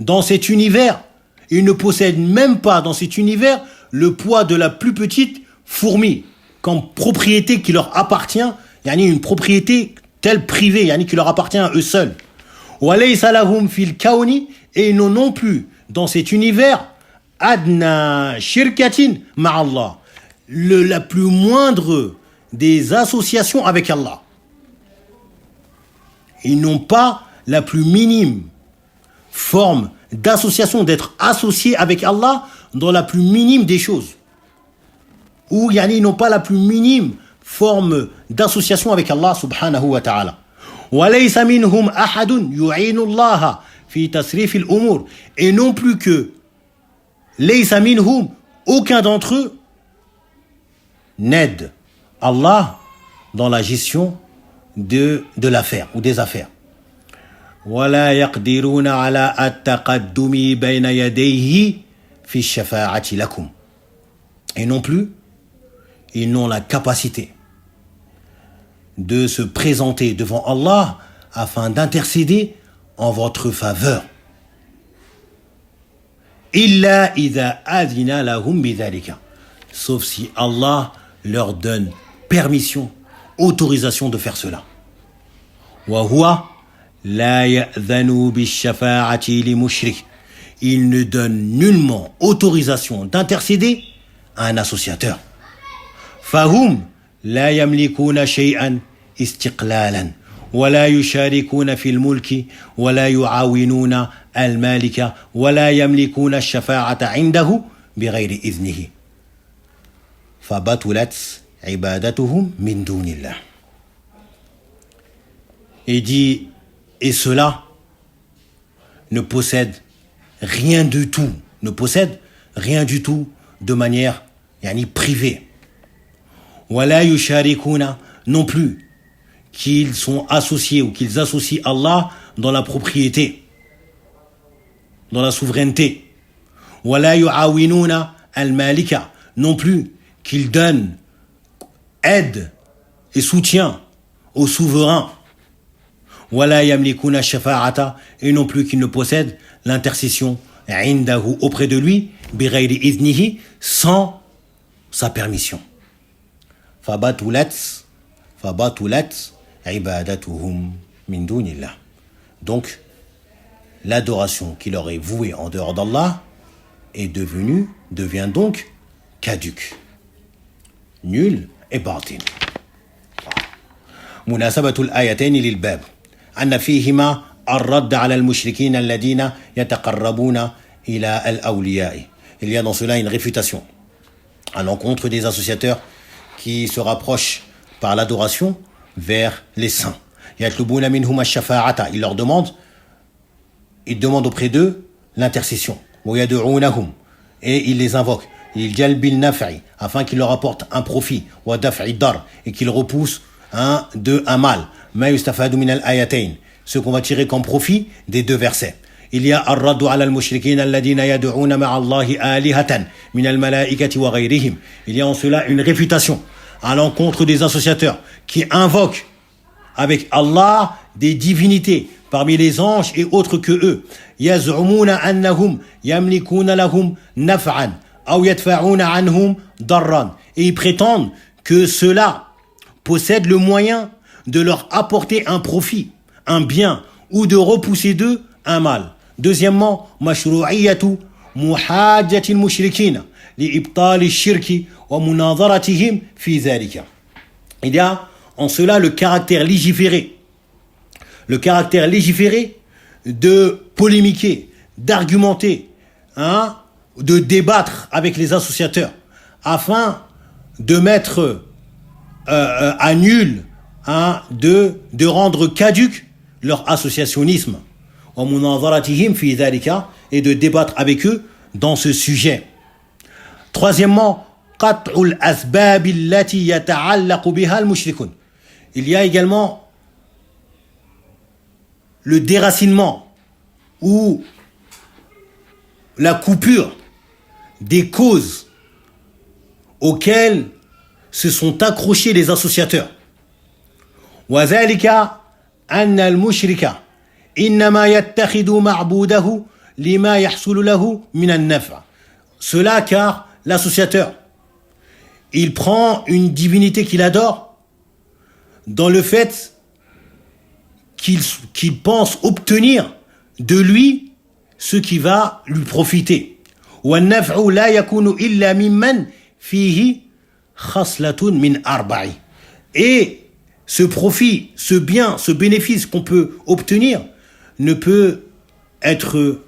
dans cet univers, ils ne possèdent même pas dans cet univers le poids de la plus petite fourmi comme propriété qui leur appartient, yani une propriété telle privée, yani qui leur appartient à eux seuls. Walaysa lahum fil kawni, et ils n'ont non plus dans cet univers adna shirkatin ma'allah, la plus moindre des associations avec Allah. Ils n'ont pas la plus minime forme d'association, d'être associés avec Allah dans la plus minime des choses. Ou yani, ils n'ont pas la plus minime forme d'association avec Allah subhanahu wa ta'ala. وَلَيْسَ مِنْهُمْ أَحَدٌ يُعِينُ اللَّهَ فِي تَصْرِيفِ الْأُمُورِ, et non plus que لَيْسَ مِنْهُمْ, aucun d'entre eux n'aide Allah dans la gestion de l'affaire ou des affaires. وَلَا يَقْدِرُونَ عَلَىٰ التَّقَدُّمِ بَيْنَ يَدَيْهِ فِي الشَّفَاعَةِ لَكُمْ, et non plus ils n'ont la capacité de se présenter devant Allah afin d'intercéder en votre faveur. Illa idha adina lahum bidhalika, sauf si Allah leur donne permission, autorisation de faire cela. Wa huwa la ya'dhanu bish-shafa'ati li mushrik, il ne donne nullement autorisation d'intercéder à un associateur. Fahum la yamlikuna shay'an istiqlalan wa la yusharikuna fil mulki wa la yu'awinuna al-malika wa la yamlikuna ash-shafa'ata 'indahu bighayri idhnihi fabatulat ibadatuhum min dunillah. Il dit, et cela ne possède rien du tout, de manière privée. Wala yusharikuna, non plus qu'ils sont associés ou qu'ils associent Allah dans la propriété, dans la souveraineté. Wala yu'awinuna al-malika, non plus qu'ils donnent aide et soutien au souverain. Wala yamlikuna shafa'ata, et non plus qu'ils ne possèdent l'intercession indahu, auprès de lui, bighayri idnihi, sans sa permission. فَبَطُلَتْ عِبَادَتُهُمْ مِنْ دُونِ اللَّهِ. Donc, l'adoration qui leur est vouée en dehors d'Allah devient donc caduque, nul et batil. مناسبة الآيتين للباب أن فيهما الرد على المشركين الذين يتقربون إلى الأولياء. Il y a dans cela une réfutation à l'encontre des associateurs qui se rapprochent par l'adoration vers les saints. يطلبون منهم الشفاعة. Il demande auprès d'eux l'intercession. ويدعونهم. Et il les invoque. Il جلب النفع afin qu'il leur apporte un profit. ودفع الضر. Et qu'il repousse un mal. ما يستفاد من الآيتين. Ce qu'on va tirer comme profit des deux versets. Il y a الرد على المشركين الذين يدعون مع الله آلهة من الملائكة وغيرهم. Il y a en cela une réfutation à l'encontre des associateurs qui invoquent avec Allah des divinités parmi les anges et autres que eux. يزعمون أنهم يملكون لهم نفعا أو يدفعون عنهم ضرا. Et ils prétendent que ceux-là possèdent le moyen de leur apporter un profit, un bien, ou de repousser d'eux un mal. Deuxièmement, مشروعية محاجة المشركين لإبطال الشرك ومناظرتهم في ذلك. Il y a en cela le caractère légiféré de polémiquer, d'argumenter, de débattre avec les associateurs afin de mettre à nul, de rendre caduque leur associationnisme et de débattre avec eux dans ce sujet. Troisièmement, il y a également le déracinement ou la coupure des causes auxquelles se sont accrochés les associateurs. وذلك أن المشرك إنما يتخذ معبوده لما يحصل له من النفع. Cela car l'associateur, il prend une divinité qu'il adore dans le fait qu'il pense obtenir de lui ce qui va lui profiter. والنفع لا يكون إلا ممن فيه خصلة من أربع. Et ce profit, ce bien, ce bénéfice qu'on peut obtenir ne peut être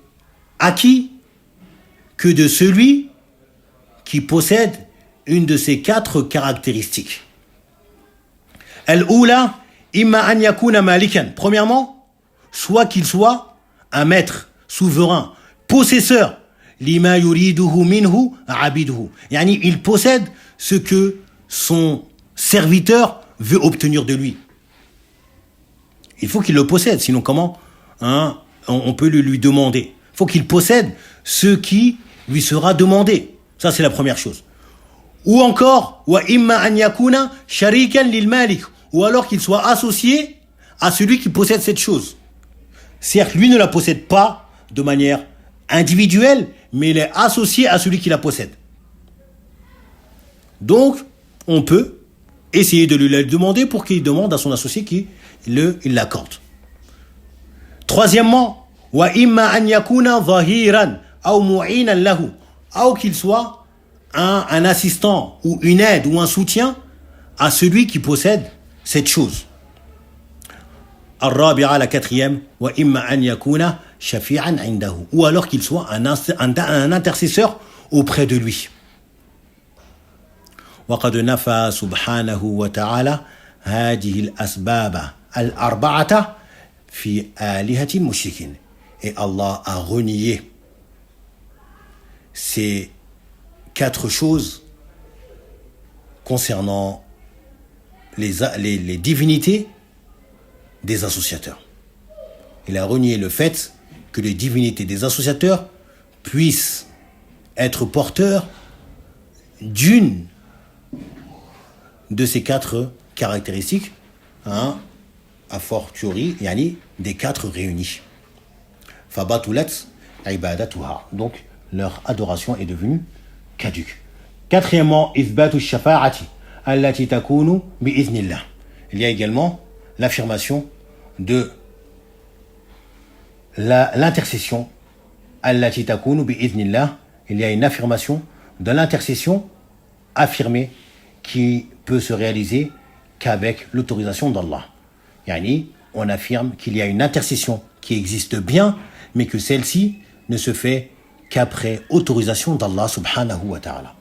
acquis que de celui qui possède une de ces 4 caractéristiques. Al-Oula, imma an yakuna malikan. Premièrement, soit qu'il soit un maître, souverain, possesseur. Lima yuriduhu minhu abiduhu. Yani, il possède ce que son serviteur veut obtenir de lui. Il faut qu'il le possède, sinon comment on peut lui demander. Il faut qu'il possède ce qui lui sera demandé. Ça, c'est la première chose. Ou encore, wa imma an yakuna sharikan lil malik, ou alors qu'il soit associé à celui qui possède cette chose. Certes, lui ne la possède pas de manière individuelle, mais il est associé à celui qui la possède. Donc, on peut essayer de lui la demander pour qu'il demande à son associé qu'il l'accorde. Troisièmement, wa imma an yakuna zahiran aw mu'inan lahu, ou qu'il soit un assistant ou une aide ou un soutien à celui qui possède cette chose. Al-Rabi'a, la quatrième, wa imma an yakuna shafi'an indahu, ou alors qu'il soit un intercesseur auprès de lui. وقد نفى سبحانه وتعالى هذه الأسباب الأربعة في آلهة المشركين. Et Allah a renié ces 4 choses concernant les divinités des associateurs. Il a renié le fait que les divinités des associateurs puissent être porteurs d'une de ces 4 caractéristiques, a fortiori, yani des 4 réunis. Fabatulat ibadatuha. Donc, leur adoration est devenue caduque. Quatrièmement, إثبات الشفاعة التي تكون بإذن الله. Il y a également l'affirmation de l'intercession التي تكون بإذن الله. Il y a une affirmation de l'intercession affirmée qui peut se réaliser qu'avec l'autorisation d'Allah. Yani, on affirme qu'il y a une intercession qui existe bien, mais que celle-ci ne se fait qu'après autorisation d'Allah subhanahu wa ta'ala.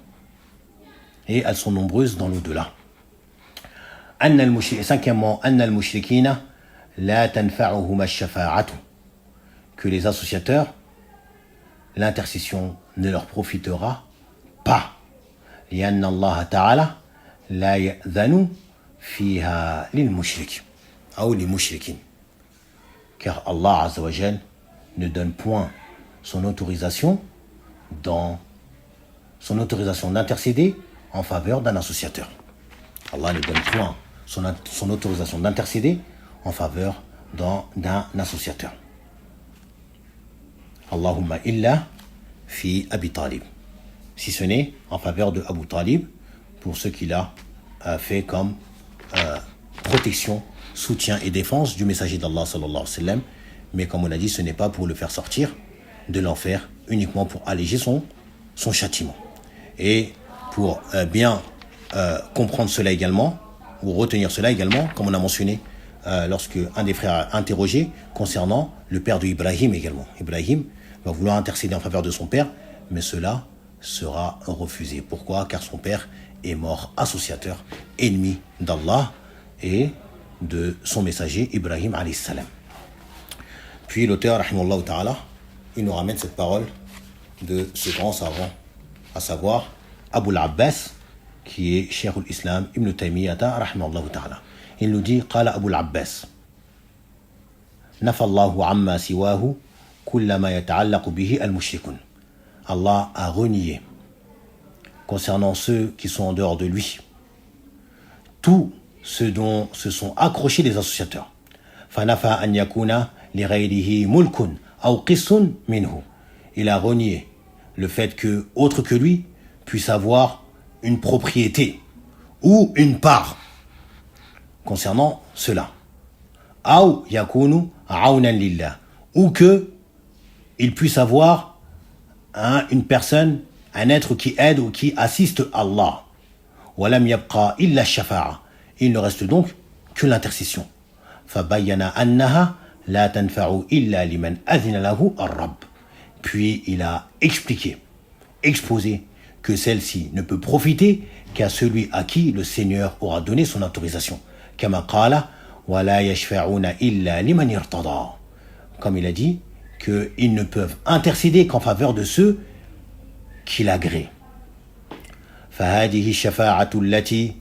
Et elles sont nombreuses dans l'au-delà. Cinquièmement, أن المشركين لا تنفعهم الشفاعة. Que les associateurs, l'intercession ne leur profitera pas. لأن الله تعالى لا يأذن فيها للمشرك أو للمشركين. Car Allah Azza wa Jal ne donne point son autorisation d'intercéder en faveur d'un associateur. Allah ne donne point son autorisation d'intercéder en faveur d'un associateur. Allahumma illa fi Abi Talib. Si ce n'est en faveur de Abu Talib, pour ce qu'il a fait comme protection, soutien et défense du messager d'Allah sallallahu alayhi wa sallam. Mais comme on a dit, ce n'est pas pour le faire sortir de l'enfer, uniquement pour alléger son châtiment. Et pour bien comprendre cela également, ou retenir cela également, comme on a mentionné lorsque un des frères a interrogé concernant le père de Ibrahim également. Ibrahim va vouloir intercéder en faveur de son père, mais cela sera refusé. Pourquoi? Car son père est mort associateur, ennemi d'Allah et de son messager Ibrahim alayhi salam. Puis l'auteur, rahimahullah ta'ala, il nous ramène cette parole de ce grand savant, à savoir Abu al-Abbas, qui est Cheikh al-Islam Ibn Taymiyyah, rahimahullah ta'ala. Il nous dit, Qala Abu al-Abbas, Nafallahu amma siwahu kullama yata'allaqu bihi al-mushrikun. Allah a renié, concernant ceux qui sont en dehors de lui, tout ce dont se sont accrochés les associateurs. Fanafa an yakuna li ghayrihi mulkun aw qissun minhu. Il a renié le fait que autre que lui puisse avoir une propriété ou une part concernant cela. Aw yakunu a'awnan lillah, ou que il puisse avoir une personne, un être qui aide ou qui assiste Allah. Walam yabqa illa shafa'a. Il ne reste donc que l'intercession. Fabayyana annaha la tanfa'u illa liman adhina lahu ar-rabb. Puis il a exposé que celle-ci ne peut profiter qu'à celui à qui le Seigneur aura donné son autorisation. Kama qala wa la yashfa'una illa liman irtada. Comme il a dit qu'ils ne peuvent intercéder qu'en faveur de ceux qu'il agrée. فهذه الشفاعة التي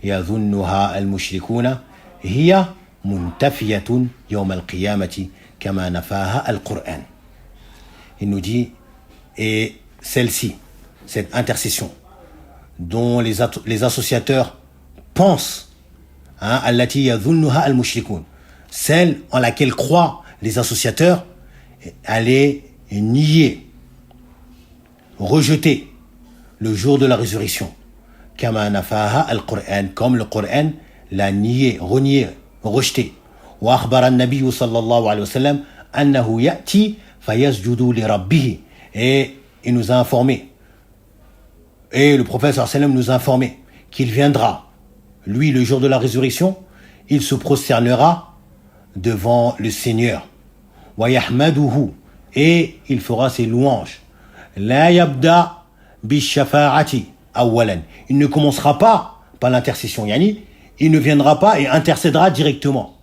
يظنها المشركون هي منتفية يوم القيامة كما نفاها القرآن. Il nous dit, et celle-ci, cette intercession dont les associateurs pensent, التي يظنها المشركون, celle en laquelle croient les associateurs, elle est niée, rejetée le jour de la résurrection. Kama nafaha al-Qur'an, comme le Coran l'a nié, renié, rejeté. Wa akhbara an-nabiy sallallahu alayhi wa sallam annahu ya'ti fayasjudu li rabbih. Et il nous a informé, et le prophète sallallahu alayhi wa sallam nous a informé qu'il viendra, lui, le jour de la résurrection, il se prosternera devant le Seigneur. Wa yahmaduhu, et il fera ses louanges. La yabda bishafa'ati awalan. Il ne commencera pas par l'intercession, yani, il ne viendra pas et intercédera directement,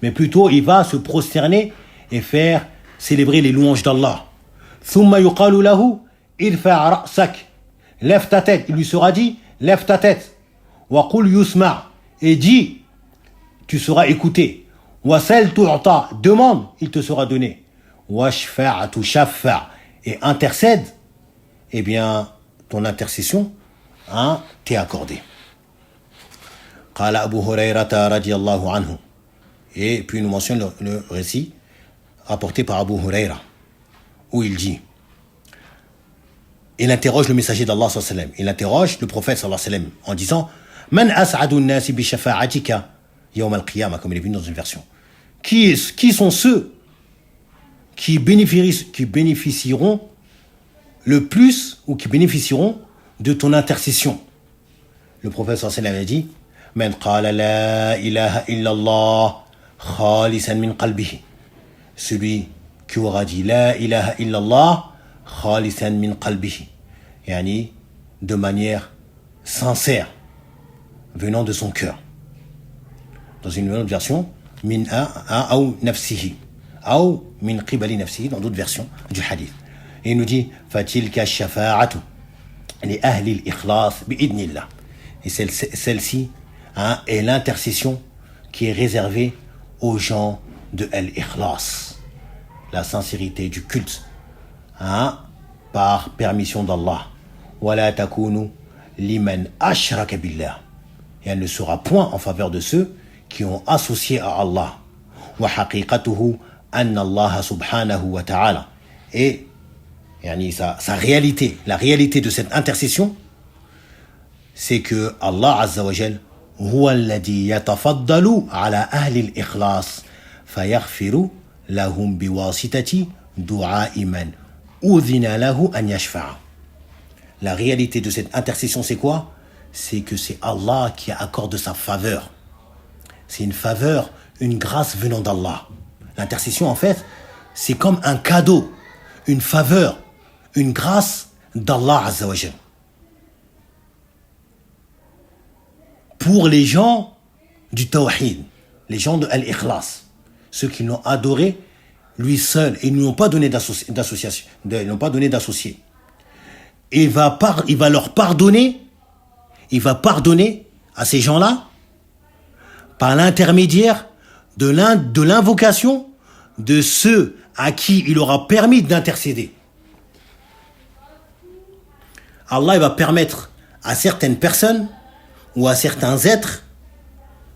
mais plutôt il va se prosterner et faire célébrer les louanges d'Allah. Thumma yuqalu lahu irfa' ra'sak, lève ta tête. Il lui sera dit, lève ta tête. Wa qul yusma', et dis, tu seras écouté. Wa sal tu'ta, demande, il te sera donné. Wa shfa'atu shaffa', et intercède, eh bien, ton intercession t'est accordée. Qala Abu Hurayrata radiyallahu anhu. Et puis nous mentionne le récit rapporté par Abu Hurayra, où il dit, il interroge le messager d'Allah sallallahu alayhi wa sallam. Il interroge le prophète sallallahu alayhi wa sallam en disant Man as'adu an-nasi bi shafa'atika yawm al-qiyamah, comme il est venu dans une version. Qui sont ceux qui bénéficieront le plus ou qui bénéficieront de ton intercession? Le prophète sallallahu alayhi wa sallam a dit Man qala la ilaha illallah khalisan min qalbihi. Celui qui aura dit la ilaha illallah khalisan min qalbihi, yani de manière sincère, venant de son cœur. Dans une autre version, min ou nafsihi, ou min qibali nafsihi, dans d'autres versions du hadith. Et il nous dit fatilka shafa'atu li ahli al-ikhlas bi'idnillah. Et celle-ci est l'intercession qui est réservée aux gens de al-ikhlas, la sincérité du culte, par permission d'Allah. Wala takunu liman ashraka billah. Et elle ne sera point en faveur de ceux qui ont associé à Allah. Wa haqiqatuhu anna Allah subhanahu wa ta'ala. Et sa réalité, la réalité de cette intercession, c'est que Allah azza wa jal huwa alladhi yatafaddalu ala ahli al-ikhlas fayaghfiru lahum biwasitati du'a'i man udhina lahu an yashfa'a. La réalité de cette intercession, c'est quoi? C'est que c'est Allah qui accorde sa faveur. C'est une faveur, une grâce venant d'Allah. L'intercession, en fait, c'est comme un cadeau, une faveur, une grâce d'Allah azza wa jal. Pour les gens du tawhid, les gens de al-ikhlas, ceux qui l'ont adoré lui seul et ne lui ont pas donné d'association, ils n'ont pas donné d'associé. Et il va leur pardonner, il va pardonner à ces gens-là par l'intermédiaire de l'invocation de ceux à qui il aura permis d'intercéder. Allah il va permettre à certaines personnes ou à certains êtres,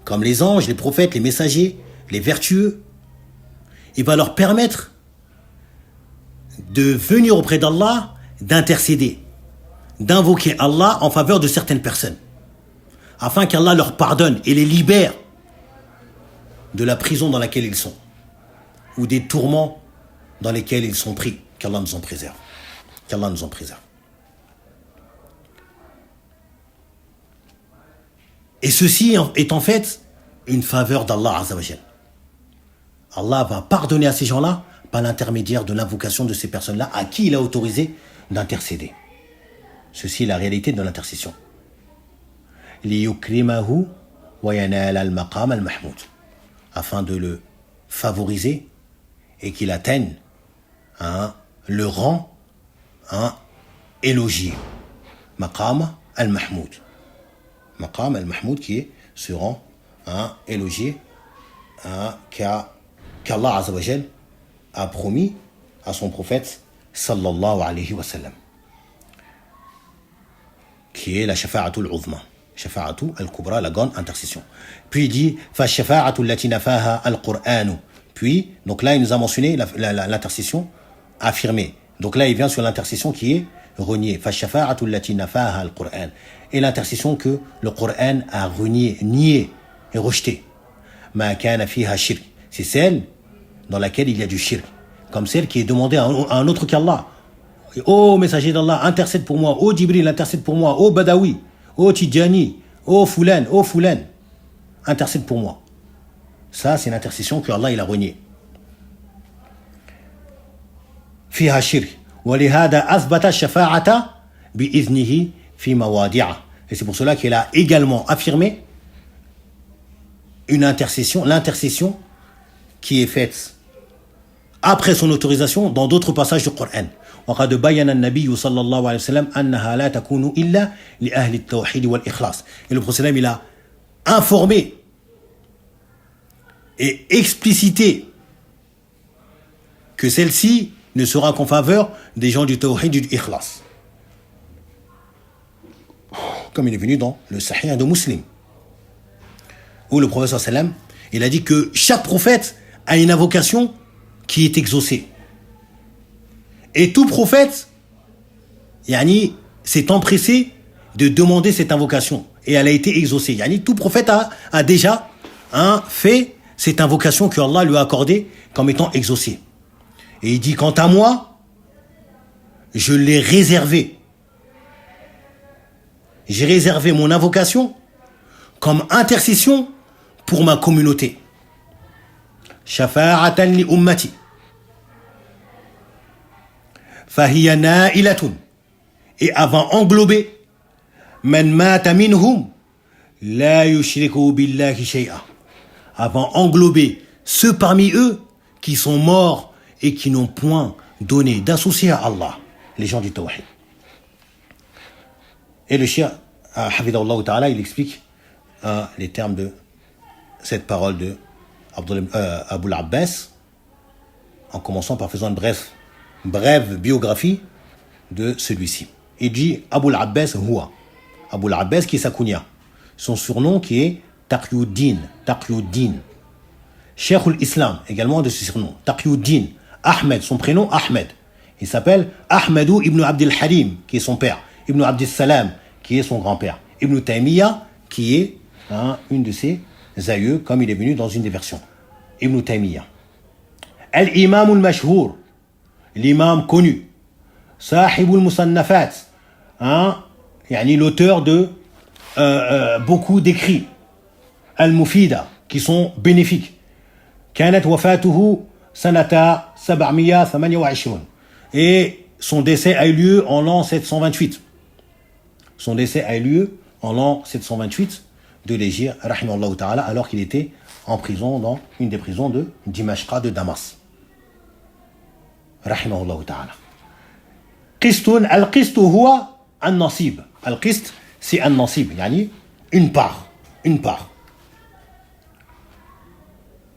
comme les anges, les prophètes, les messagers, les vertueux, il va leur permettre de venir auprès d'Allah, d'intercéder, d'invoquer Allah en faveur de certaines personnes, afin qu'Allah leur pardonne et les libère de la prison dans laquelle ils sont, ou des tourments dans lesquels ils sont pris. Qu'Allah nous en préserve. Qu'Allah nous en préserve. Et ceci est en fait une faveur d'Allah azza wa jal. Allah va pardonner à ces gens-là par l'intermédiaire de l'invocation de ces personnes-là à qui il a autorisé d'intercéder. Ceci est la réalité de l'intercession. لِيُكْرِمَهُ وَيَنَالَ الْمَقَامَ الْمَحْمُودِ, afin de le favoriser et qu'il atteigne le rang élogié. Maqam al-Mahmoud. Maqam al-Mahmoud qui est ce rang élogié qu'Allah azza wa jal a promis à son prophète sallallahu alayhi wa sallam, qui est la shafa'atu al-uzma, shafa'atu al-kubra, la grande intercession. Puis il dit fa shafa'atu allati nafaha al-Qur'an. Puis donc là il nous a mentionné l'intercession affirmée. Donc là il vient sur l'intercession qui est reniée. Fa shafa'atu allati nafaha al-Qur'an. Et l'intercession que le Coran a renié, nié et rejeté. Ma kana fiha shirk. C'est celle dans laquelle il y a du shirk, comme celle qui est demandée à un autre qu'Allah. Oh messager d'Allah, intercède pour moi. Oh Jibril, intercède pour moi. Oh Badawi, oh Tidjani, oh Fulan, intercède pour moi. Ça, c'est l'intercession que Allah il a reniée. Fiha shirk. Wa lihada athbata shafa'ata bi'iznihi fi mawadi'a. Et c'est pour cela qu'il a également affirmé l'intercession qui est faite après son autorisation dans d'autres passages du Coran. وقد بين النبي صلى الله عليه وسلم أنها لا تكون إلا لأهل التوحيد والإخلاص. Et le prophète il a informé et explicité que celle-ci ne sera qu'en faveur des gens du tawhid et du ikhlas, comme il est venu dans le Sahih de Muslim, où le prophète sallam il a dit que chaque prophète a une invocation qui est exaucée. Et tout prophète, yani, s'est empressé de demander cette invocation. Et elle a été exaucée. Yani, tout prophète a déjà fait cette invocation que Allah lui a accordée comme étant exaucée. Et il dit, quant à moi, je l'ai réservé. J'ai réservé mon invocation comme intercession pour ma communauté. Shafa'atan li ummati. Fahiya na'ilatun. Et avant englober man mata minhum la yushriku billahi shay'a. Avant englober ceux parmi eux qui sont morts et qui n'ont point donné d'associé à Allah, les gens du Tawhid. Et le cheikh, Hafidahullah Ta'ala, il explique les termes de cette parole de Abul Abbas, en commençant par faisant une brève biographie de celui-ci. Il dit Abul Abbas Huwa. Abul Abbas qui est sa kunya. Son surnom qui est Taqiyuddin. Cheikh al-Islam, également de ce surnom. Taqiyuddin. Ahmed, son prénom Ahmed. Il s'appelle Ahmadou ibn Abdel Halim, qui est son père. Ibn Abdel Salam, qui est son grand-père. Ibn Taymiyyah, qui est une de ses aïeux, comme il est venu dans une des versions. Ibn Taymiyyah. Al-Imam al-Mashhour, l'imam connu. Sahib al-Musannafat, l'auteur de beaucoup d'écrits. Al-Mufida, qui sont bénéfiques. Kanat wafatuhu sanata 728. Et son décès a eu lieu en l'an 728. Son décès a eu lieu en l'an 728 de l'Hégire, rahimahullah ta'ala, alors qu'il était en prison dans une des prisons de Dimashqa de Damas. Rahimahullah ta'ala. Qistun, al-qistu huwa an-nasib. Al-qist, c'est an-nasib, yani une part.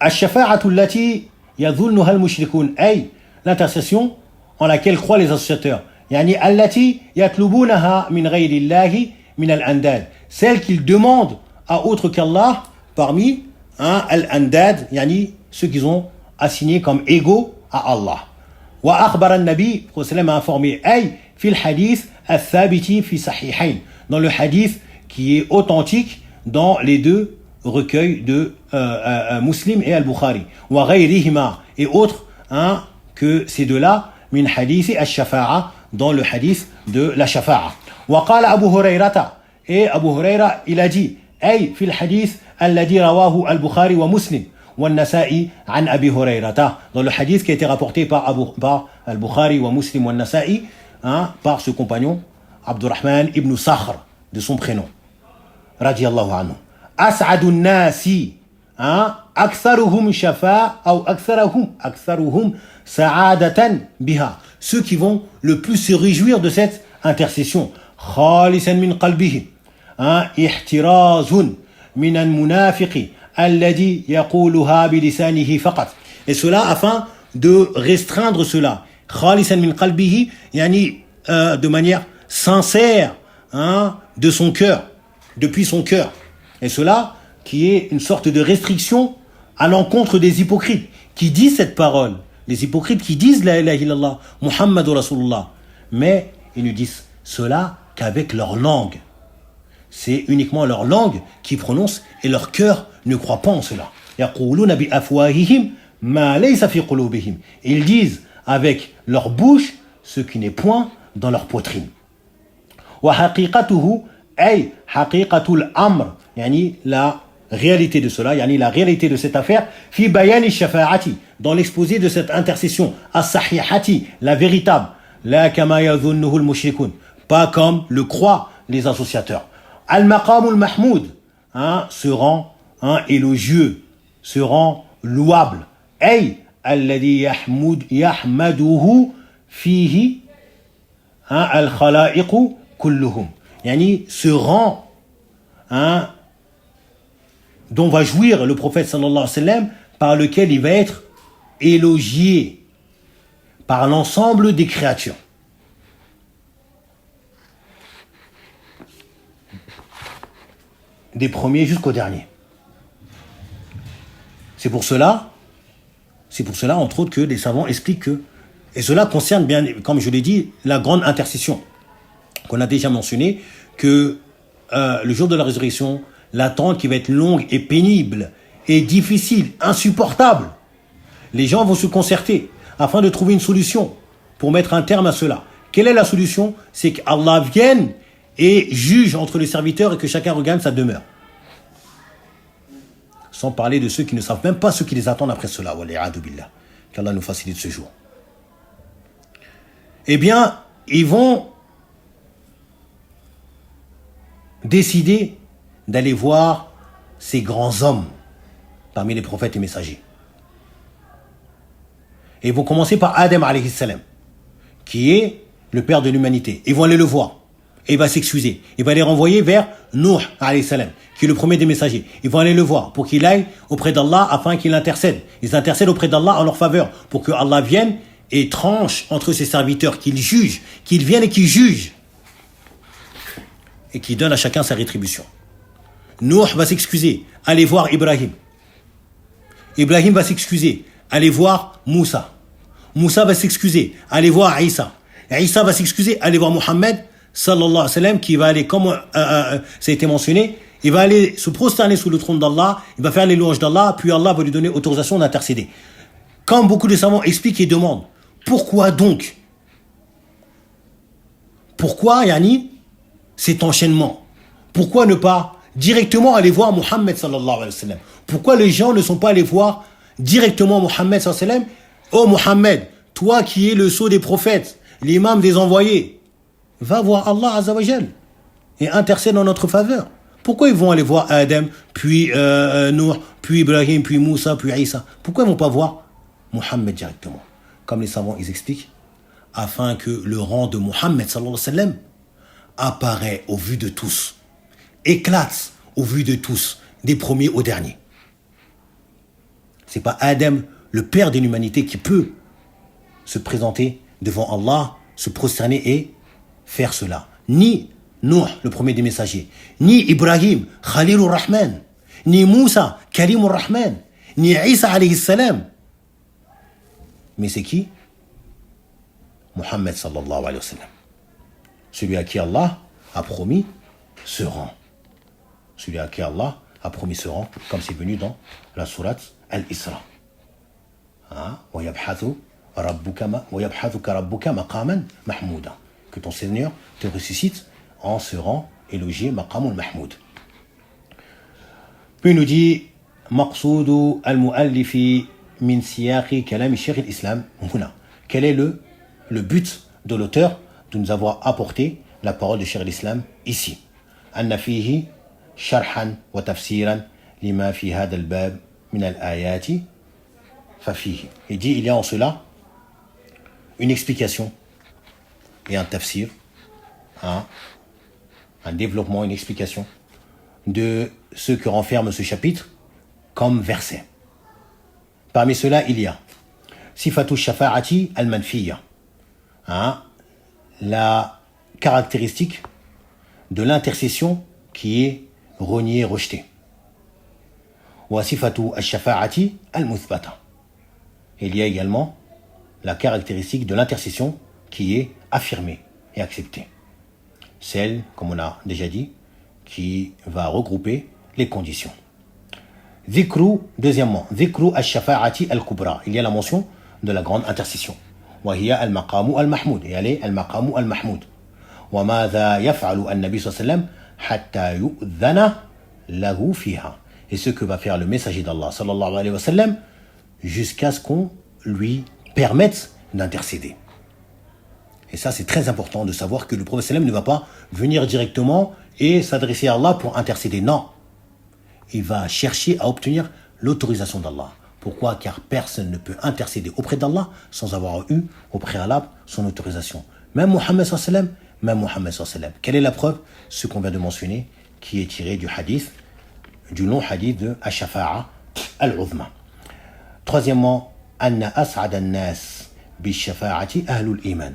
Al-shafa'atu allati yadhunnuha al-mushrikun, ay l'intercession en laquelle croient les associateurs. Yani allati yatlubunaha min ghayri Allahi min al-andad. Celle qu'ils demandent à autre qu'Allah parmi al-andad, yani ceux qu'ils ont assignés comme égaux à Allah. Wa akhbar an-nabi, le prophète a informé, ay fi al-hadith al-thabiti fi sahihayn, dans le hadith qui est authentique dans les deux recueils de Muslim et Al-Bukhari. Wa ghayrihima, et autres que ces deux-là, min hadith al-shafa'a, dans le hadith de la shafa'a. Wa qala Abu Hurayrata, et Abu Hurayra il a dit, ay fi al-hadith alladhi rawahu al-Bukhari wa Muslim wa an-Nasa'i an Abi Hurayrata, dans le hadith qui a été rapporté par al-Bukhari wa Muslim wa an-Nasa'i, par ce compagnon Abdurrahman ibn Sakhr, de son prénom, radiyallahu anhu. As'adun nasi, aktharuhum shafa' ou aktharuhum sa'adatan biha, ceux qui vont le plus se réjouir de cette intercession. Khalisan min qalbihi, ihtirazun min al-munafiqi alladhi yaquluha bilisanihi faqat. Et cela afin de restreindre cela. Khalisan min qalbihi, yani de manière sincère, de son cœur, depuis son cœur. Et cela qui est une sorte de restriction à l'encontre des hypocrites qui disent cette parole. Les hypocrites qui disent la ilaha illallah, Muhammadur Rasulullah, mais ils ne disent cela qu'avec leur langue. C'est uniquement leur langue qui prononce et leur cœur ne croit pas en cela. Yaquluna bi afwahihim ma laysa fi qulubihim. Ils disent avec leur bouche ce qui n'est point dans leur poitrine. Wa haqiqatuhu ay haqiqatul amr, yani la réalité de cela, yani la réalité de cette affaire, fi bayani shafa'ati, dans l'exposé de cette intercession, as-sahihati, la véritable, la kama yadhunnuhu al-mushrikun, pas comme le croient les associateurs. Al-maqamul mahmoud, se rend élogieux, se rend louable. Ay alladhi yahmaduhu fihi al-khala'iqu kulluhum, yani se rend dont va jouir le prophète sallallahu alayhi wa sallam, par lequel il va être élogié par l'ensemble des créatures. Des premiers jusqu'aux derniers. C'est pour cela, entre autres, que les savants expliquent que, et cela concerne bien, comme je l'ai dit, la grande intercession. qu'on a déjà mentionné, que le jour de la résurrection, l'attente qui va être longue et pénible et difficile, insupportable. Les gens vont se concerter afin de trouver une solution pour mettre un terme à cela. Quelle est la solution? C'est qu'Allah vienne et juge entre les serviteurs et que chacun regagne sa demeure. Sans parler de ceux qui ne savent même pas ce qui les attend après cela. Qu'Allah nous facilite ce jour. Eh bien, ils vont décider d'aller voir ces grands hommes parmi les prophètes et messagers. Et ils vont commencer par Adam alayhi salam, qui est le père de l'humanité. Ils vont aller le voir. Et il va s'excuser. Il va les renvoyer vers Nuh alayhi salam, qui est le premier des messagers. Ils vont aller le voir pour qu'il aille auprès d'Allah afin qu'il intercède. Ils intercèdent auprès d'Allah en leur faveur pour que Allah vienne et tranche entre ses serviteurs, qu'il juge, qu'il vienne et qu'il juge. Et qu'il donne à chacun sa rétribution. Nuh va s'excuser. Allez voir Ibrahim. Ibrahim va s'excuser. Allez voir Moussa. Moussa va s'excuser. Allez voir Isa. Isa va s'excuser. Allez voir Mohammed sallallahu alayhi wa sallam, qui va aller, comme ça a été mentionné, il va aller se prosterner sous le trône d'Allah, il va faire les louanges d'Allah, puis Allah va lui donner autorisation d'intercéder. Comme beaucoup de savants expliquent et demandent, pourquoi donc? Pourquoi, Yani, cet enchaînement? Pourquoi ne pas directement aller voir Mohammed sallallahu alayhi wa sallam? Pourquoi les gens ne sont pas allés voir directement Mohammed sallallahu alayhi wa sallam? Oh Mohammed, toi qui es le sceau des prophètes, l'imam des envoyés, va voir Allah Azza wa Jal et intercède en notre faveur. Pourquoi ils vont aller voir Adam, puis Nour, puis Ibrahim, puis Moussa, puis Isa? Pourquoi ils ne vont pas voir Mohammed directement? Comme les savants ils expliquent, afin que le rang de Mohammed sallallahu alayhi wa sallam apparaît au vu de tous, éclate au vu de tous, des premiers aux derniers. C'est pas Adam, le père de l'humanité, qui peut se présenter devant Allah, se prosterner et faire cela. Ni Nuh, le premier des messagers, ni Ibrahim, Khalilur Rahman, ni Moussa, Kalimur Rahman, ni Isa alayhi salam. Mais c'est qui? Mohammed sallallahu alayhi wa sallam. Celui à qui Allah a promis ce rang. Celui à qui Allah a promis ce rang, comme c'est venu dans la sourate Al-Isra. Que ton Seigneur te ressuscite en se rang élogié maqamul mahmoud. Puis il nous dit maqsoudou al-muallifi min siyaqi kalami shaykh al-islam huna. Quel est le but de l'auteur de nous avoir apporté la parole de Cheikh al-Islam ici? Anna fihi sharhan wa tafsiran lima fi hadha al-bab min al-ayati fa fihi. Il dit il y a en cela une explication et un tafsir, un développement, une explication de ce que renferme ce chapitre comme verset. Parmi cela, il y a Sifatu Shafa'ati al-Manfiyya, la caractéristique de l'intercession qui est reniée, rejetée. Wa Sifatu al-Shafa'ati al-Muthbata. Il y a également la caractéristique de l'intercession qui est affirmée et acceptée. Celle, comme on a déjà dit, qui va regrouper les conditions. Dhikru, deuxièmement, Dhikru al-Shafa'ati al-Kubra. Il y a la mention de la grande intercession. Wa hiya al-Maqamu al-Mahmoud. Et elle est al-Maqamu al-Mahmoud. Wa madha yaf'alu an-Nabi sallallahu alayhi wa sallam hatta yu'dhana lahu fiha. Et ce que va faire le messager d'Allah sallallahu alayhi wa sallam jusqu'à ce qu'on lui permette d'intercéder. Et ça, c'est très important de savoir que le prophète sallam ne va pas venir directement et s'adresser à Allah pour intercéder. Non. Il va chercher à obtenir l'autorisation d'Allah. Pourquoi? Car personne ne peut intercéder auprès d'Allah sans avoir eu au préalable son autorisation. Même Mohammed sallam, Quelle est la preuve? Ce qu'on vient de mentionner, qui est tiré du hadith, du long hadith de Ash-Shafa'a al-Uzma. Troisièmement, Anna as'ad an-nas bi-shafa'ati ahlul iman.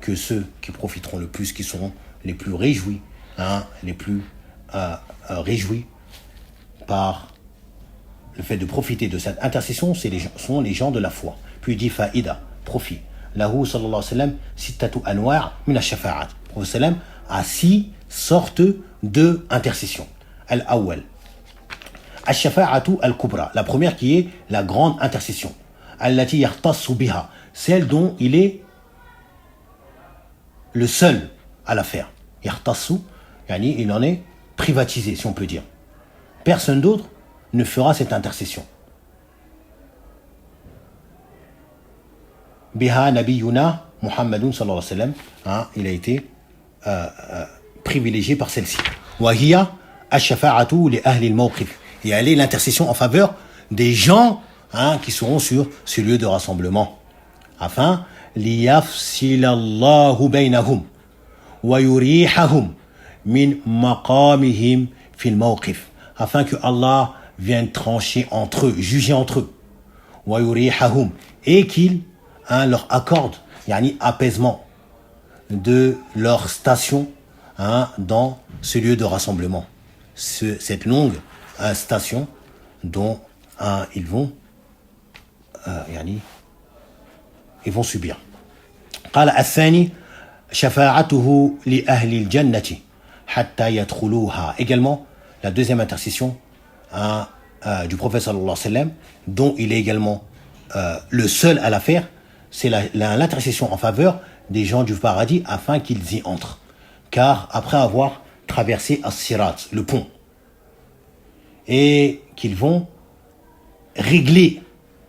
Que ceux qui profiteront le plus, qui seront les plus réjouis, les plus réjouis par le fait de profiter de cette intercession, sont les gens de la foi. Puis il dit fa'ida, profit. Lahu sallallahu alayhi wa sallam sittatu anwa' min ash-shafa'at. prophète sallam a 6 sortes de intercession. Al-awwal. Al-shafa'atu al-kubra. La première qui est la grande intercession. Allati yahtassu biha. Celle dont il est le seul à la faire. Yahtassu, yani il en est privatisé, si on peut dire. Personne d'autre ne fera cette intercession. Biha nabiyuna Muhammadun sallallahu alayhi wa sallam. Il a été privilégié par celle-ci. Wa hiya ash-shafa'atu li ahli al-mawqif. Et elle est l'intercession en faveur des gens qui seront sur ce lieu de rassemblement. Afin liyafsilallahu baynahum wa yurihahum min maqamihim fil mawqif. Afin que Allah vienne trancher entre eux, juger entre eux. Wa yurihahum. Et qu'il leur accorde yani apaisement de leur station dans ce lieu de rassemblement. Cette longue station dont ils vont subir. قال الثاني شفاعته لأهل الجنة حتى يدخلوها. Également la deuxième intercession du prophète sallallahu alayhi wa sallam, dont il est également le seul à la faire, c'est l'intercession en faveur des gens du paradis afin qu'ils y entrent. Car après avoir traversé as-sirat, le pont, et qu'ils vont régler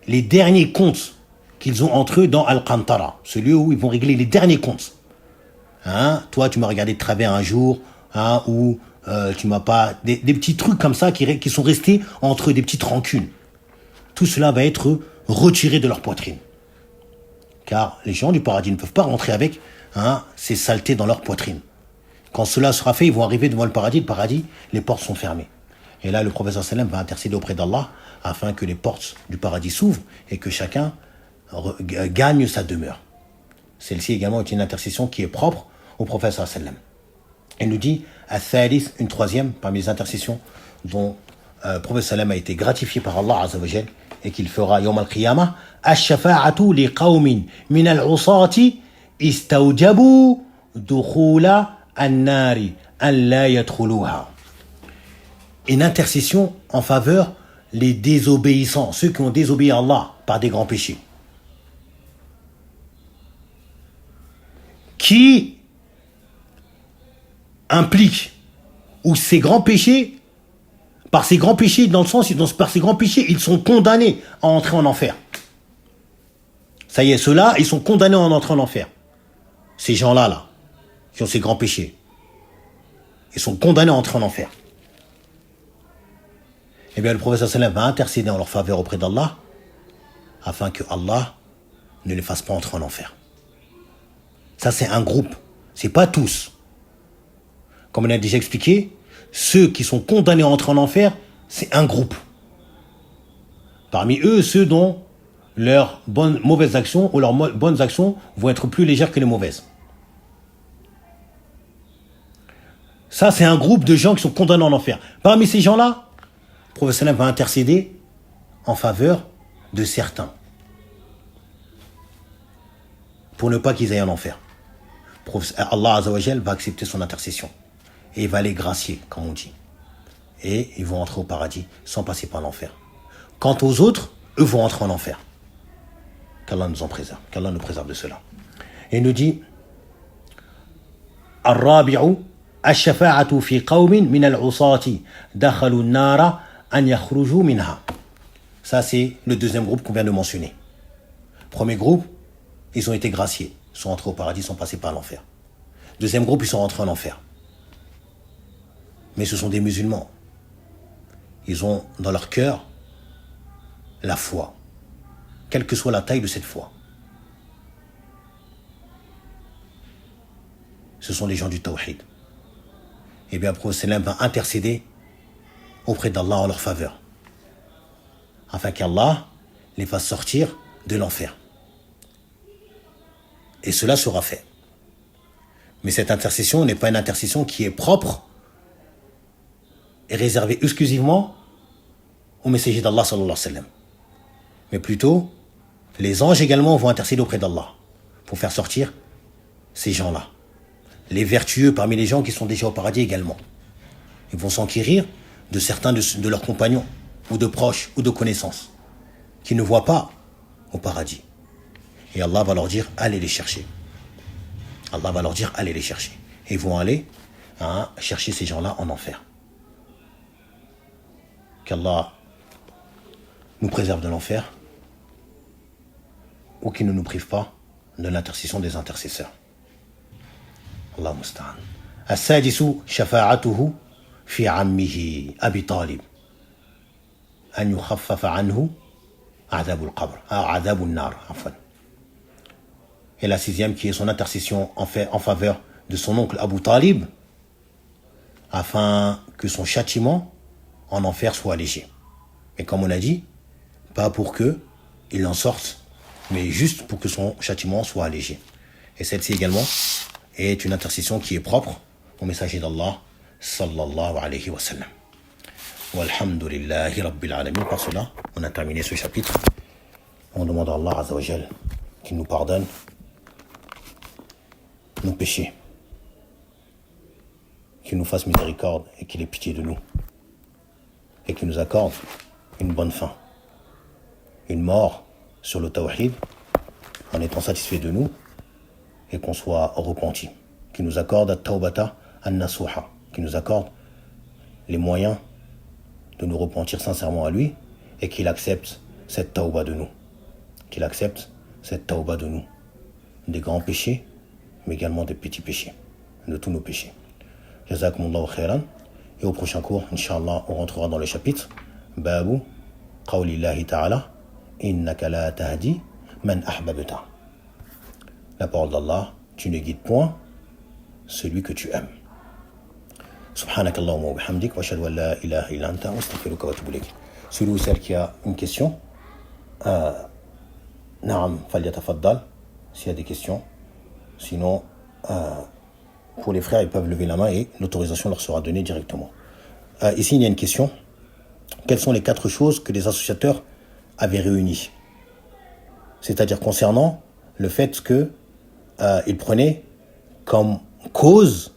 les derniers comptes qu'ils ont entre eux dans Al-Qantara, ce lieu où ils vont régler les derniers comptes. Toi, tu m'as regardé de travers un jour, ou tu m'as pas... Des petits trucs comme ça qui sont restés entre eux, des petites rancunes. Tout cela va être retiré de leur poitrine. Car les gens du paradis ne peuvent pas rentrer avec ces saletés dans leur poitrine. Quand cela sera fait, ils vont arriver devant le paradis, les portes sont fermées. Et là, le prophète sallam va intercéder auprès d'Allah afin que les portes du paradis s'ouvrent et que chacun gagne sa demeure. Celle-ci également est une intercession qui est propre au prophète sallam. Il nous dit, al-thalith, une troisième parmi les intercessions dont le prophète sallam a été gratifié par Allah azza wa jal et qu'il fera yawm al-qiyamah, ash-shafa'atu li qawmin min al-usati istawjabu dukhula an-nari an la yadkhuluha. Une intercession en faveur les désobéissants, ceux qui ont désobéi à Allah par des grands péchés, qui implique ou ces grands péchés, par ces grands péchés, dans le sens, par ces grands péchés, ils sont condamnés à entrer en enfer. Ça y est, ceux-là, ils sont condamnés à entrer en enfer. Ces gens-là, qui ont ces grands péchés, ils sont condamnés à entrer en enfer. Eh bien, le prophète sallallahu va intercéder en leur faveur auprès d'Allah, afin que Allah ne les fasse pas entrer en enfer. Ça, c'est un groupe. C'est pas tous. Comme on a déjà expliqué, ceux qui sont condamnés à entrer en enfer, c'est un groupe. Parmi eux, ceux dont leurs mauvaises actions ou leurs bonnes actions vont être plus légères que les mauvaises. Ça, c'est un groupe de gens qui sont condamnés en enfer. Parmi ces gens-là, le prophète sallam va intercéder en faveur de certains pour ne pas qu'ils aillent en enfer. Allah azza wa jal va accepter son intercession et il va les gracier, comme on dit, et ils vont entrer au paradis sans passer par l'enfer. Quant aux autres, eux vont entrer en enfer. Qu'Allah nous en préserve, qu'Allah nous préserve de cela. Et il nous dit Ar-rabi'u ash-shafa'atu fi qawmin min al-usati dakhalu an-nara an yakhruju minha. Ça, c'est le deuxième groupe qu'on vient de mentionner. Premier groupe, ils ont été graciés, ils sont entrés au paradis sans passer par l'enfer. Deuxième groupe, ils sont rentrés en enfer. Mais ce sont des musulmans. Ils ont dans leur cœur la foi, quelle que soit la taille de cette foi. Ce sont les gens du tawhid. Et bien, le prophète va intercéder auprès d'Allah en leur faveur, afin qu'Allah les fasse sortir de l'enfer. Et cela sera fait. Mais cette intercession n'est pas une intercession qui est propre et réservée exclusivement au messager d'Allah sallallahu alayhi wa sallam. Mais plutôt, les anges également vont intercéder auprès d'Allah pour faire sortir ces gens-là. les vertueux parmi les gens qui sont déjà au paradis également. Ils vont s'enquérir de certains de leurs compagnons, ou de proches, ou de connaissances, qui ne voient pas au paradis. Et Allah va leur dire, allez les chercher. Allah va leur dire, allez les chercher. Et ils vont aller chercher ces gens-là en enfer. Qu'Allah nous préserve de l'enfer, ou qu'il ne nous prive pas de l'intercession des intercesseurs. Allah musta'an. As-sadisu shafa'atuhu fi ammihi Abi Talib an yukhaffafa anhu adhab al-qabr, adhab an-nar, afwan. Et la sixième qui est son intercession en faveur de son oncle Abu Talib, afin que son châtiment en enfer soit allégé. Et comme on a dit, pas pour qu'il en sorte, mais juste pour que son châtiment soit allégé. Et celle-ci également est une intercession qui est propre au messager d'Allah, sallallahu alayhi wa sallam. Walhamdulillahi rabbil alamin. Par cela, on a terminé ce chapitre. On demande à Allah Azza wa Jal qu'il nous pardonne nos péchés, qu'il nous fasse miséricorde et qu'il ait pitié de nous, et qu'il nous accorde une bonne fin, une mort sur le tawhid, en étant satisfait de nous, et qu'on soit repenti, qu'il nous accorde at-tawbata an-nasuha, qu'il nous accorde les moyens de nous repentir sincèrement à lui, et qu'il accepte cette tawba de nous, qu'il accepte cette tawba de nous, des grands péchés, mais également des petits péchés, de tous nos péchés. Jazakumullahu khairan. Et au prochain cours, Inch'Allah, on rentrera dans le chapitre Babu Qawlillahi ta'ala Innaka la tahdi man ahbabta. La parole d'Allah, tu ne guides point celui que tu aimes. Subhanakallahumma wa bihamdik wa ashhadu an la ilaha illa anta wa astaghfiruka wa atubu ilayk. Celui ou celle qui a une question, Naam, falyatafaddal, s'il y a des questions. Sinon, pour les frères, ils peuvent lever la main et l'autorisation leur sera donnée directement. Ici, il y a une question. Quelles sont les 4 choses que les associateurs avaient réunies? C'est-à-dire concernant le fait qu'ils prenaient comme cause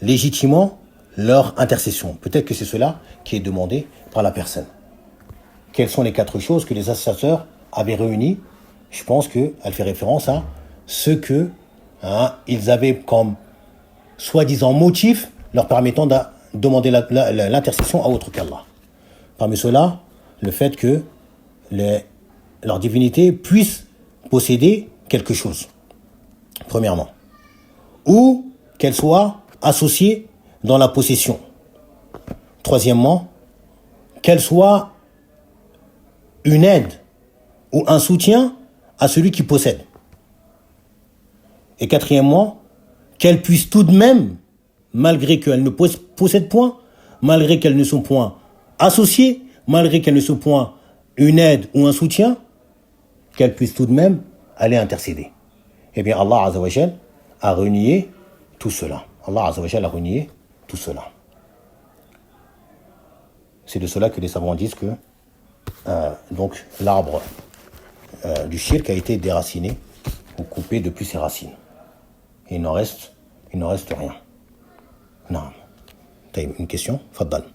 légitimement leur intercession. Peut-être que c'est cela qui est demandé par la personne. Quelles sont les 4 choses que les associateurs avaient réunies? Je pense qu'elle fait référence à ce que ils avaient comme soi-disant motif leur permettant de demander l'intercession à autre qu'Allah. Parmi cela, le fait que leur divinité puisse posséder quelque chose, premièrement, ou qu'elle soit associée dans la possession. Troisièmement, qu'elle soit une aide ou un soutien à celui qui possède. Et quatrièmement, qu'elle puisse tout de même, malgré qu'elle ne possède point, malgré qu'elle ne soit point associée, malgré qu'elle ne soit point une aide ou un soutien, qu'elle puisse tout de même aller intercéder. Eh bien, Allah Azza wa Jal a renié tout cela. Allah Azza wa Jal a renié tout cela. C'est de cela que les savants disent que donc l'arbre du shirk a été déraciné ou coupé depuis ses racines. Et il n'en reste rien. Non. T'as une question? Faddal.